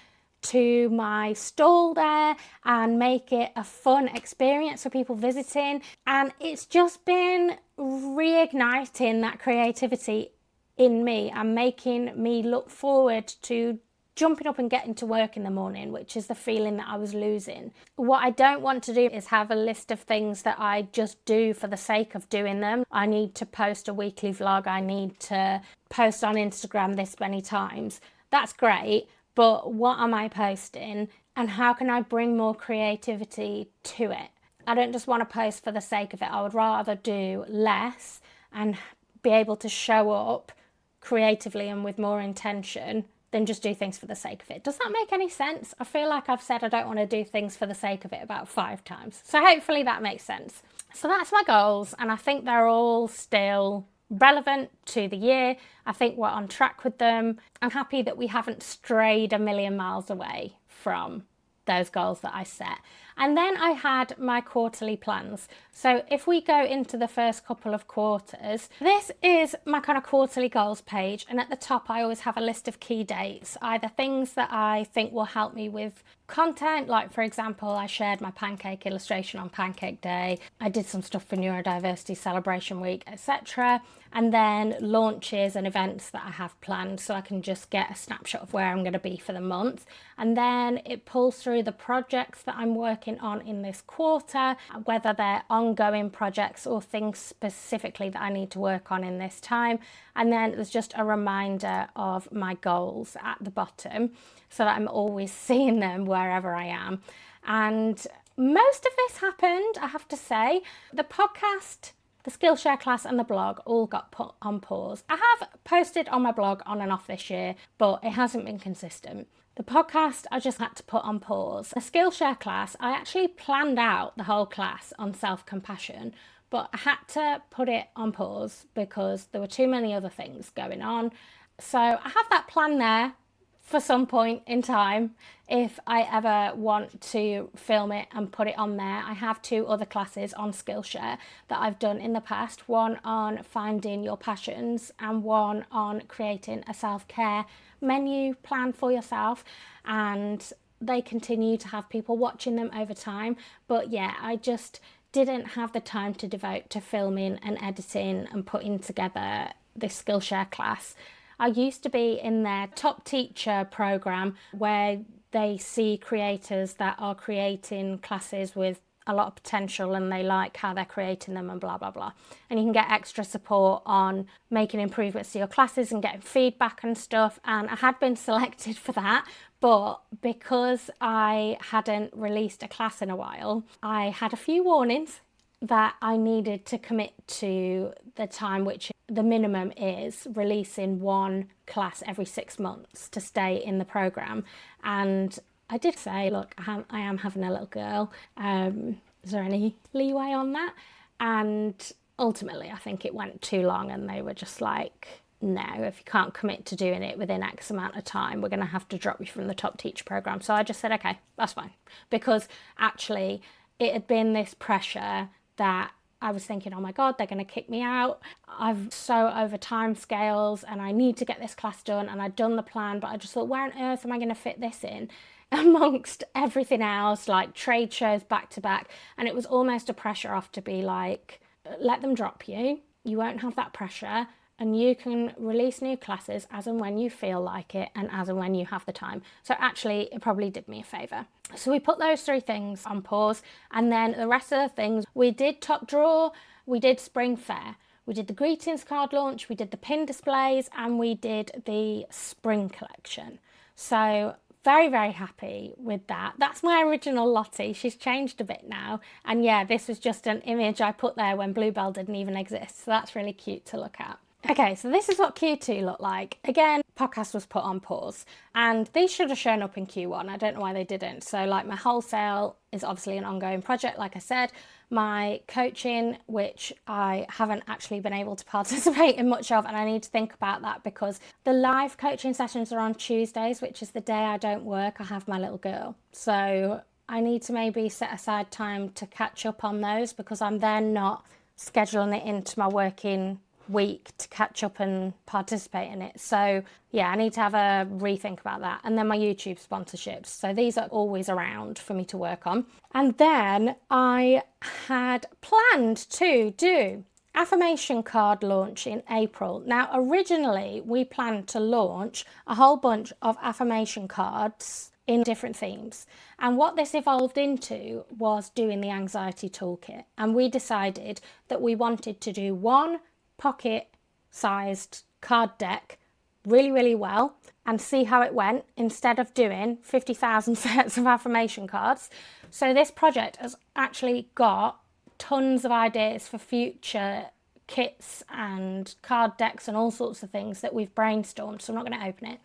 to my stall there and make it a fun experience for people visiting. And it's just been reigniting that creativity in me and making me look forward to jumping up and getting to work in the morning, which is the feeling that I was losing. What I don't want to do is have a list of things that I just do for the sake of doing them. I need to post a weekly vlog, I need to post on Instagram this many times. That's great, but what am I posting and how can I bring more creativity to it? I don't just want to post for the sake of it. I would rather do less and be able to show up creatively and with more intention than just do things for the sake of it. Does that make any sense? I feel like I've said I don't want to do things for the sake of it about 5 times. So hopefully that makes sense. So that's my goals, and I think they're all still relevant to the year. I think we're on track with them. I'm happy that we haven't strayed a million miles away from those goals that I set. And then I had my quarterly plans. So if we go into the first couple of quarters, this is my kind of quarterly goals page. And at the top, I always have a list of key dates, either things that I think will help me with content. Like, for example, I shared my pancake illustration on Pancake Day. I did some stuff for Neurodiversity Celebration Week, etc. And then launches and events that I have planned, so I can just get a snapshot of where I'm going to be for the month. And then it pulls through the projects that I'm working on in this quarter, whether they're ongoing projects or things specifically that I need to work on in this time. And then there's just a reminder of my goals at the bottom, so that I'm always seeing them wherever I am. And most of this happened, I have to say. The podcast, the Skillshare class and the blog all got put on pause. I have posted on my blog on and off this year, but it hasn't been consistent. The podcast I just had to put on pause. The Skillshare class, I actually planned out the whole class on self-compassion, but I had to put it on pause because there were too many other things going on. So I have that plan there for some point in time if I ever want to film it and put it on there. I have 2 other classes on Skillshare that I've done in the past, one on finding your passions and one on creating a self-care menu plan for yourself, and they continue to have people watching them over time. But yeah, I just didn't have the time to devote to filming and editing and putting together this Skillshare class. I used to be in their top teacher program where they see creators that are creating classes with a lot of potential and they like how they're creating them and blah, blah, blah. And you can get extra support on making improvements to your classes and getting feedback and stuff. And I had been selected for that, but because I hadn't released a class in a while, I had a few warnings that I needed to commit to the time, which the minimum is releasing 1 class every 6 months to stay in the program. And I did say, look, I am having a little girl. Is there any leeway on that? And ultimately, I think it went too long and they were just like, no, if you can't commit to doing it within X amount of time, we're going to have to drop you from the top teacher program. So I just said, okay, that's fine. Because actually it had been this pressure that I was thinking, oh my God, they're going to kick me out. I'm so over time scales and I need to get this class done. And I'd done the plan, but I just thought, where on earth am I going to fit this in amongst everything else, like trade shows back to back? And it was almost a pressure off to be like, let them drop you. You won't have that pressure, and you can release new classes as and when you feel like it and as and when you have the time. So actually, it probably did me a favour. So we put those 3 things on pause, and then the rest of the things, we did Top Drawer, we did Spring Fair, we did the greetings card launch, we did the pin displays, and we did the spring collection. So very, very happy with that. That's my original Lottie. She's changed a bit now. And yeah, this was just an image I put there when Bluebell didn't even exist. So that's really cute to look at. Okay, so this is what Q2 looked like. Again, podcast was put on pause, and these should have shown up in Q1. I don't know why they didn't. So like my wholesale is obviously an ongoing project, like I said. My coaching, which I haven't actually been able to participate in much of, and I need to think about that because the live coaching sessions are on Tuesdays, which is the day I don't work. I have my little girl. So I need to maybe set aside time to catch up on those because I'm then not scheduling it into my working week to catch up and participate in it. So yeah, I need to have a rethink about that. And then my YouTube sponsorships. So these are always around for me to work on. And then I had planned to do affirmation card launch in April. Now, originally we planned to launch a whole bunch of affirmation cards in different themes. And what this evolved into was doing the anxiety toolkit. And we decided that we wanted to do one pocket-sized card deck really, really well and see how it went instead of doing 50,000 sets of affirmation cards. So this project has actually got tons of ideas for future kits and card decks and all sorts of things that we've brainstormed, so I'm not going to open it.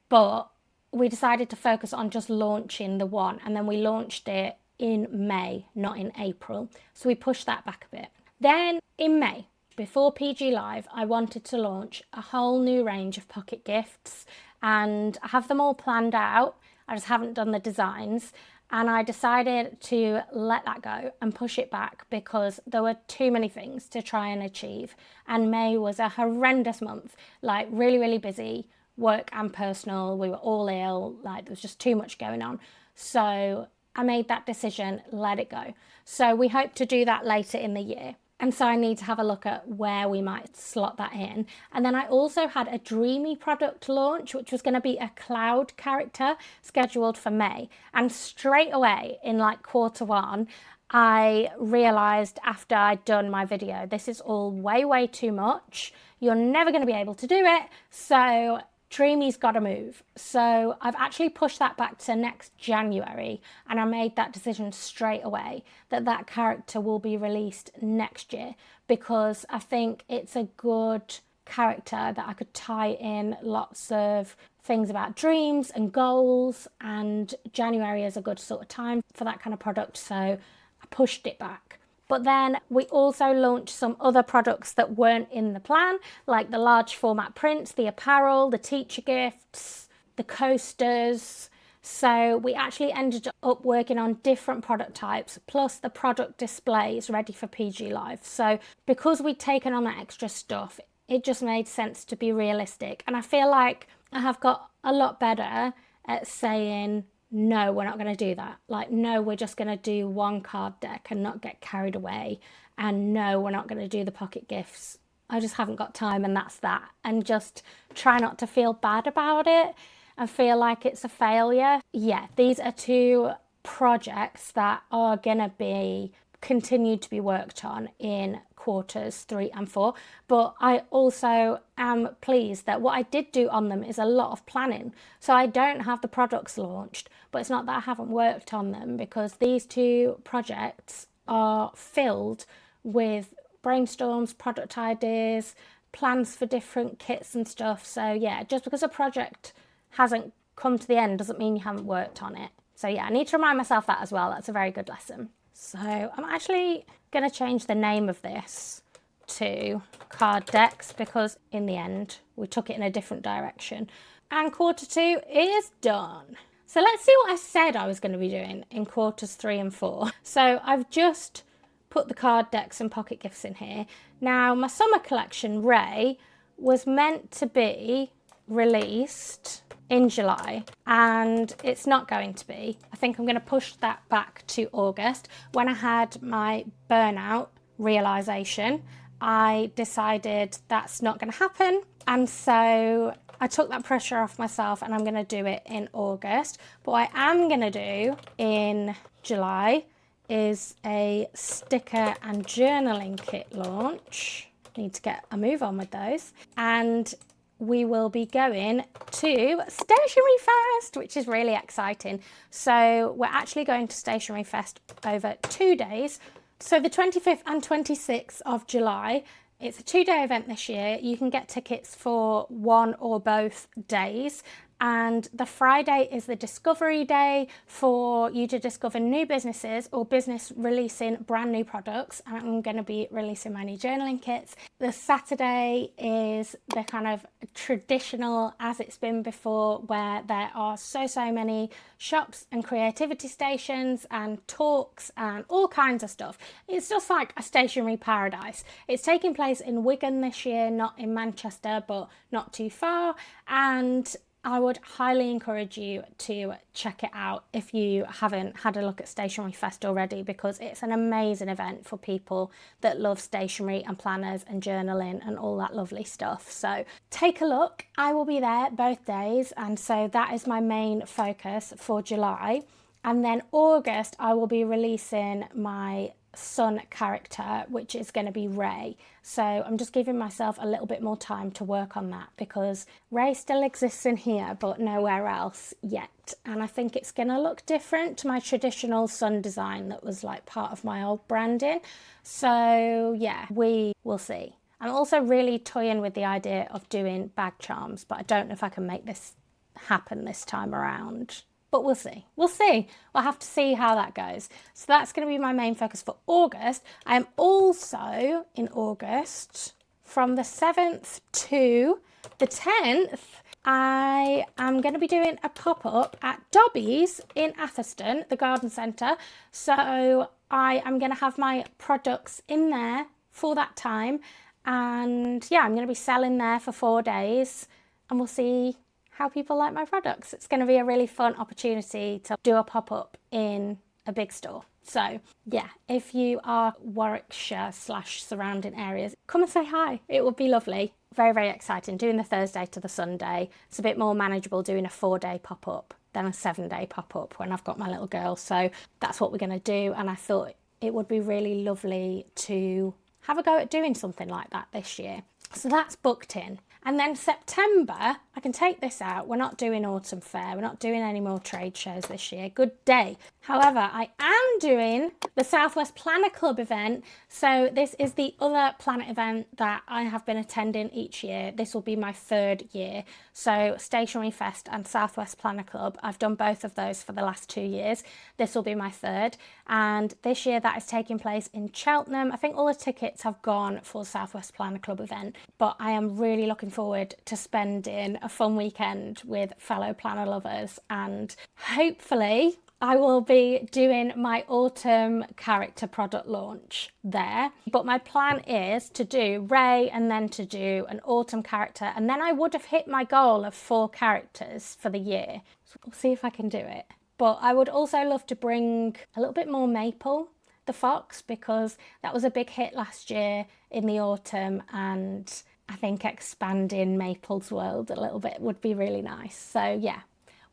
But we decided to focus on just launching the one, and then we launched it in May, not in April. So we pushed that back a bit. Then in May, before PG Live, I wanted to launch a whole new range of pocket gifts, and I have them all planned out. I just haven't done the designs, and I decided to let that go and push it back because there were too many things to try and achieve. And May was a horrendous month, like really, really busy, work and personal. We were all ill, like there was just too much going on. So I made that decision, let it go. So we hope to do that later in the year. And so I need to have a look at where we might slot that in. And then I also had a Dreamy product launch, which was going to be a cloud character scheduled for May. And straight away in like Q1, I realized after I'd done my video, this is all way, way too much. You're never going to be able to do it. So Dreamy's got to move. So I've actually pushed that back to next January, and I made that decision straight away that that character will be released next year because I think it's a good character that I could tie in lots of things about dreams and goals, and January is a good sort of time for that kind of product, so I pushed it back. But then we also launched some other products that weren't in the plan, like the large format prints, the apparel, the teacher gifts, the coasters. So we actually ended up working on different product types, plus the product displays ready for PG Live. So because we'd taken on that extra stuff, it just made sense to be realistic. And I feel like I have got a lot better at saying, no, we're not going to do that. Like, no, we're just going to do one card deck and not get carried away. And no, we're not going to do the pocket gifts. I just haven't got time, and that's that. And just try not to feel bad about it and feel like it's a failure. Yeah, these are 2 projects that are going to be continued to be worked on in Q3 and 4, but I also am pleased that what I did do on them is a lot of planning. So I don't have the products launched, but it's not that I haven't worked on them, because these 2 projects are filled with brainstorms, product ideas, plans for different kits and stuff. So yeah, just because a project hasn't come to the end doesn't mean you haven't worked on it. So yeah, I need to remind myself that as well. That's a very good lesson. So I'm actually going to change the name of this to card decks because in the end we took it in a different direction. And Q2 is done. So let's see what I said I was going to be doing in Q3 and 4. So I've just put the card decks and pocket gifts in here. Now my summer collection, Ray, was meant to be released in July, and it's not going to be. I think I'm going to push that back to August when I had my burnout realization, I decided that's not going to happen. And so I took that pressure off myself and I'm going to do it in August. But what I am going to do in July is a sticker and journaling kit launch. Need to get a move on with those. And we will be going to Stationery Fest, which is really exciting. So we're actually going to Stationery Fest over 2 days. So the 25th and 26th of July, it's a 2-day event this year. You can get tickets for one or both days. And the Friday is the discovery day for you to discover new businesses or business releasing brand new products. And I'm going to be releasing my new journaling kits. The Saturday is the kind of traditional as it's been before, where there are so many shops and creativity stations and talks and all kinds of stuff. It's just like a stationery paradise. It's taking place in Wigan this year, not in Manchester, but not too far. And I would highly encourage you to check it out if you haven't had a look at Stationery Fest already, because it's an amazing event for people that love stationery and planners and journaling and all that lovely stuff. So take a look. I will be there both days, and so that is my main focus for July. And then August, I will be releasing my son character, which is going to be Ray. So I'm just giving myself a little bit more time to work on that, because Ray still exists in here but nowhere else yet, and I think it's going to look different to my traditional sun design that was like part of my old branding. So yeah, we will see. I'm also really toying with the idea of doing bag charms, but I don't know if I can make this happen this time around. But we'll see. We'll see. We'll have to see how that goes. So that's going to be my main focus for August. I am also in August from the 7th to the 10th. I am going to be doing a pop-up at Dobbies in Atherstone, the garden centre. So I am going to have my products in there for that time. And yeah, I'm going to be selling there for 4 days, and we'll see how people like my products. It's going to be a really fun opportunity to do a pop-up in a big store. So yeah, if you are Warwickshire / surrounding areas, come and say hi. It would be lovely. Very exciting. Doing the Thursday to the Sunday. It's a bit more manageable doing a 4-day pop-up than a 7-day pop-up when I've got my little girl. So that's what we're going to do. And I thought it would be really lovely to have a go at doing something like that this year. So that's booked in. And then September, I can take this out. We're not doing Autumn Fair. We're not doing any more trade shows this year. Good day. However, I am doing the Southwest Planner Club event. So this is the other planner event that I have been attending each year. This will be my 3rd year. So Stationery Fest and Southwest Planner Club. I've done both of those for the last 2 years. This will be my 3rd. And this year that is taking place in Cheltenham. I think all the tickets have gone for the Southwest Planner Club event, but I am really looking forward to spending a fun weekend with fellow planner lovers, and hopefully I will be doing my autumn character product launch there. But my plan is to do Ray and then to do an autumn character, and then I would have hit my goal of 4 characters for the year. So we'll see if I can do it. But I would also love to bring a little bit more Maple the fox, because that was a big hit last year in the autumn, and I think expanding Maple's world a little bit would be really nice. So yeah,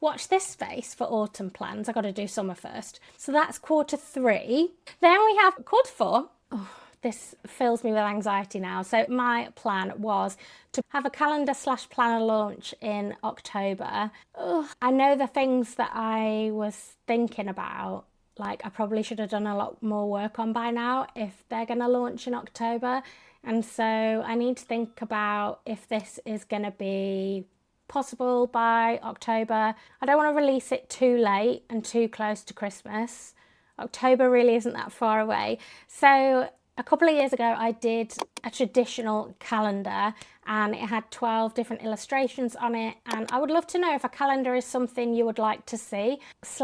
watch this space for autumn plans. I've got to do summer first. So that's Q3. Then we have Q4. Oh, this fills me with anxiety now. So my plan was to have a calendar / planner launch in October. I know the things that I was thinking about, like I probably should have done a lot more work on by now if they're going to launch in October. And so I need to think about if this is going to be possible by October. I don't want to release it too late and too close to Christmas. October really isn't that far away. So a couple of years ago, I did a traditional calendar and it had 12 different illustrations on it. And I would love to know if a calendar is something you would like to see /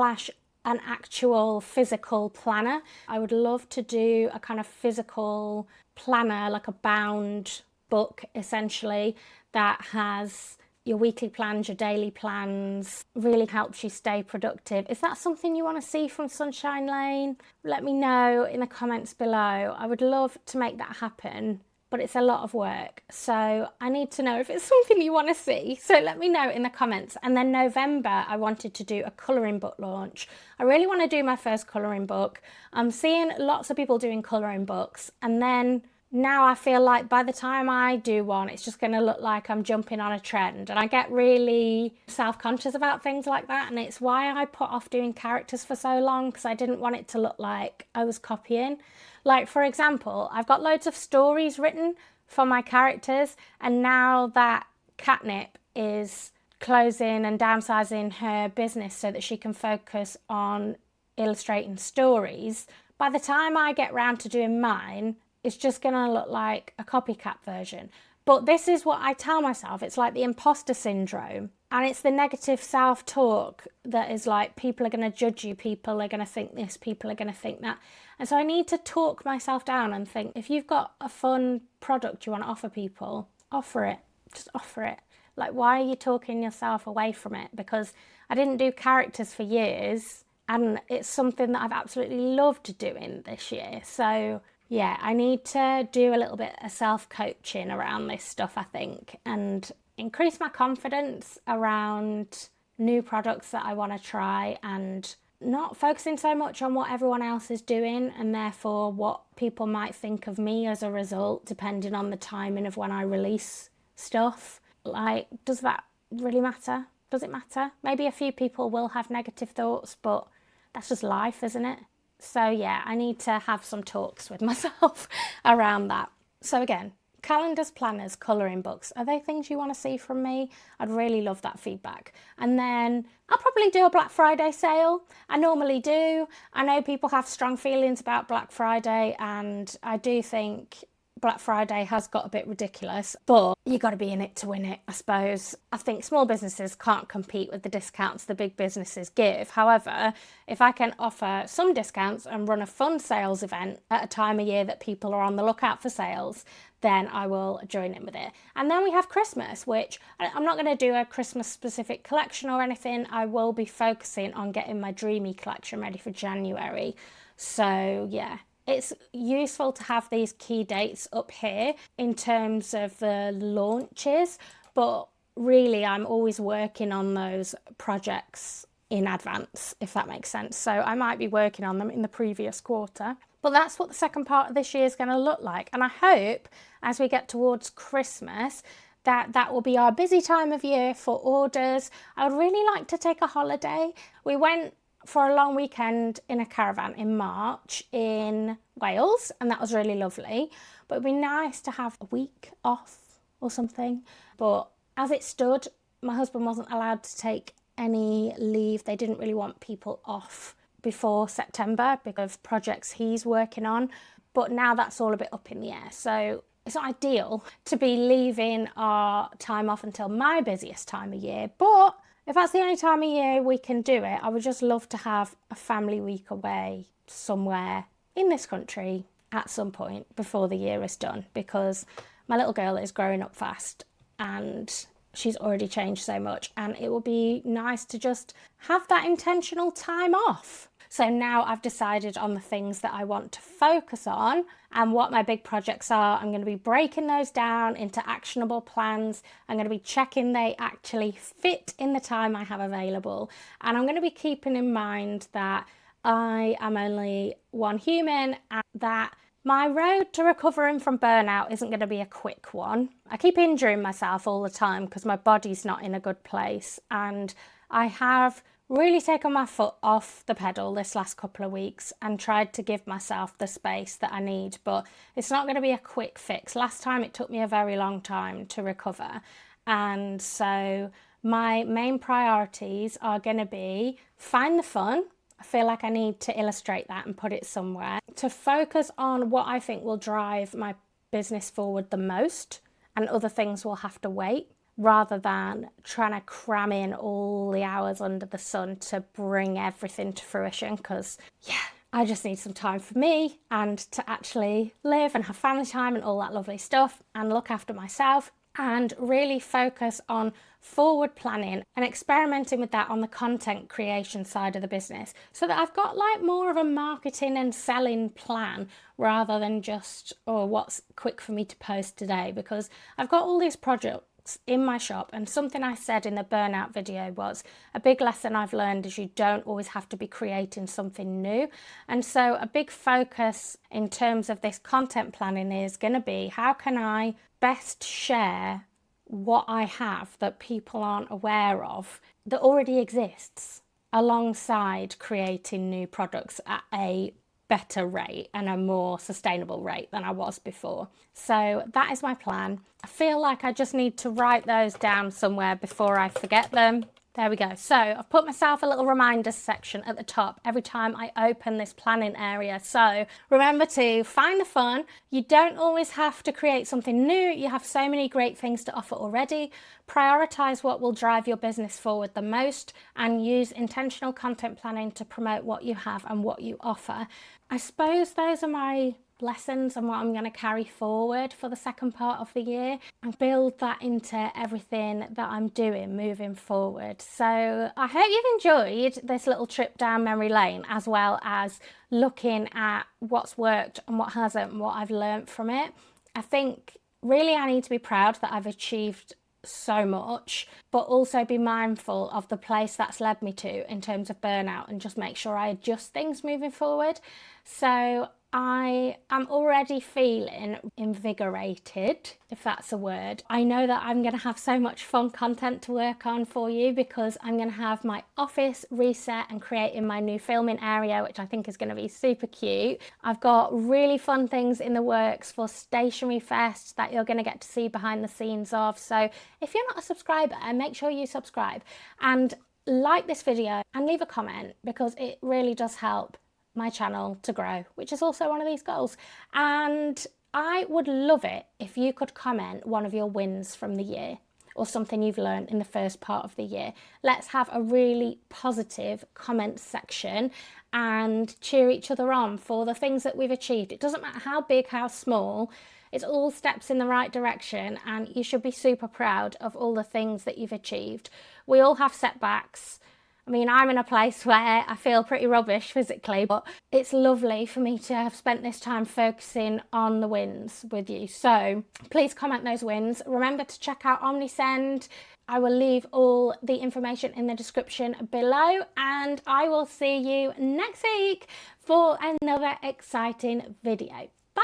an actual physical planner. I would love to do a kind of physical planner, like a bound book essentially, that has your weekly plans, your daily plans, really helps you stay productive. Is that something you want to see from Sunshine Lane? Let me know in the comments below. I would love to make that happen, but it's a lot of work. So I need to know if it's something you want to see. So let me know in the comments. And then November, I wanted to do a colouring book launch. I really want to do my first colouring book. I'm seeing lots of people doing colouring books, and then now I feel like by the time I do one, it's just going to look like I'm jumping on a trend. And I get really self-conscious about things like that. And it's why I put off doing characters for so long, because I didn't want it to look like I was copying. Like, for example, I've got loads of stories written for my characters. And now that Catnip is closing and downsizing her business so that she can focus on illustrating stories, by the time I get round to doing mine, it's just going to look like a copycat version. But this is what I tell myself. It's like the imposter syndrome. And it's the negative self-talk that is like, people are going to judge you, people are going to think this, people are going to think that. And so I need to talk myself down and think, if you've got a fun product you want to offer people, offer it. Just offer it. Like, why are you talking yourself away from it? Because I didn't do characters for years, and it's something that I've absolutely loved doing this year. So yeah, I need to do a little bit of self-coaching around this stuff, I think, and increase my confidence around new products that I want to try, and not focusing so much on what everyone else is doing and therefore what people might think of me as a result, depending on the timing of when I release stuff. Like, does that really matter? Does it matter? Maybe a few people will have negative thoughts, but that's just life, isn't it? So yeah, I need to have some talks with myself around that. So again, calendars, planners, colouring books, are they things you want to see from me? I'd really love that feedback. And then I'll probably do a Black Friday sale. I normally do. I know people have strong feelings about Black Friday, and I do think Black Friday has got a bit ridiculous, but you got to be in it to win it, I suppose. I think small businesses can't compete with the discounts the big businesses give. However, if I can offer some discounts and run a fun sales event at a time of year that people are on the lookout for sales, then I will join in with it. And then we have Christmas, which I'm not going to do a Christmas specific collection or anything. I will be focusing on getting my Dreamy collection ready for January. So yeah, it's useful to have these key dates up here in terms of the launches, but really I'm always working on those projects in advance, if that makes sense. So I might be working on them in the previous quarter. But that's what the second part of this year is going to look like. And I hope as we get towards Christmas, that will be our busy time of year for orders. I would really like to take a holiday. We went for a long weekend in a caravan in March in Wales, and that was really lovely. But it'd be nice to have a week off or something. But as it stood, my husband wasn't allowed to take any leave. They didn't really want people off before September because of projects he's working on. But now that's all a bit up in the air. So it's not ideal to be leaving our time off until my busiest time of year. But if that's the only time of year we can do it, I would just love to have a family week away somewhere in this country at some point before the year is done, because my little girl is growing up fast and she's already changed so much, and it will be nice to just have that intentional time off. So now I've decided on the things that I want to focus on and what my big projects are. I'm going to be breaking those down into actionable plans. I'm going to be checking they actually fit in the time I have available. And I'm going to be keeping in mind that I am only one human and that my road to recovering from burnout isn't going to be a quick one. I keep injuring myself all the time because my body's not in a good place, and I have really taken my foot off the pedal this last couple of weeks and tried to give myself the space that I need, but it's not going to be a quick fix. Last time it took me a very long time to recover, and so my main priorities are going to be find the fun. I feel like I need to illustrate that and put it somewhere, to focus on what I think will drive my business forward the most, and other things will have to wait, rather than trying to cram in all the hours under the sun to bring everything to fruition. Because yeah, I just need some time for me and to actually live and have family time and all that lovely stuff and look after myself. and really focus on forward planning and experimenting with that on the content creation side of the business, so that I've got like more of a marketing and selling plan rather than just, oh, what's quick for me to post today, because I've got all these projects in my shop. And something I said in the burnout video was a big lesson I've learned is you don't always have to be creating something new. And so a big focus in terms of this content planning is going to be, how can I best share what I have that people aren't aware of that already exists, alongside creating new products at a better rate and a more sustainable rate than I was before. So that is my plan. I feel like I just need to write those down somewhere before I forget them. There we go. So I've put myself a little reminders section at the top every time I open this planning area. So remember to find the fun. You don't always have to create something new. You have so many great things to offer already. Prioritize what will drive your business forward the most, and use intentional content planning to promote what you have and what you offer. I suppose those are my lessons and what I'm going to carry forward for the second part of the year, and build that into everything that I'm doing moving forward. So I hope you've enjoyed this little trip down memory lane, as well as looking at what's worked and what hasn't and what I've learned from it. I think really I need to be proud that I've achieved so much, but also be mindful of the place that's led me to in terms of burnout, and just make sure I adjust things moving forward. So I am already feeling invigorated, if that's a word. I know that I'm going to have so much fun content to work on for you, because I'm going to have my office reset and creating my new filming area, which I think is going to be super cute. I've got really fun things in the works for Stationery Fest that you're going to get to see behind the scenes of. So if you're not a subscriber, make sure you subscribe and like this video and leave a comment, because it really does help my channel to grow, which is also one of these goals. And I would love it if you could comment one of your wins from the year, or something you've learned in the first part of the year. Let's have a really positive comment section and cheer each other on for the things that we've achieved. It doesn't matter how big, how small, it's all steps in the right direction, and you should be super proud of all the things that you've achieved. We all have setbacks. I mean, I'm in a place where I feel pretty rubbish physically, but it's lovely for me to have spent this time focusing on the wins with you. So please comment those wins. Remember to check out Omnisend. I will leave all the information in the description below, and I will see you next week for another exciting video. Bye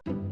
everyone.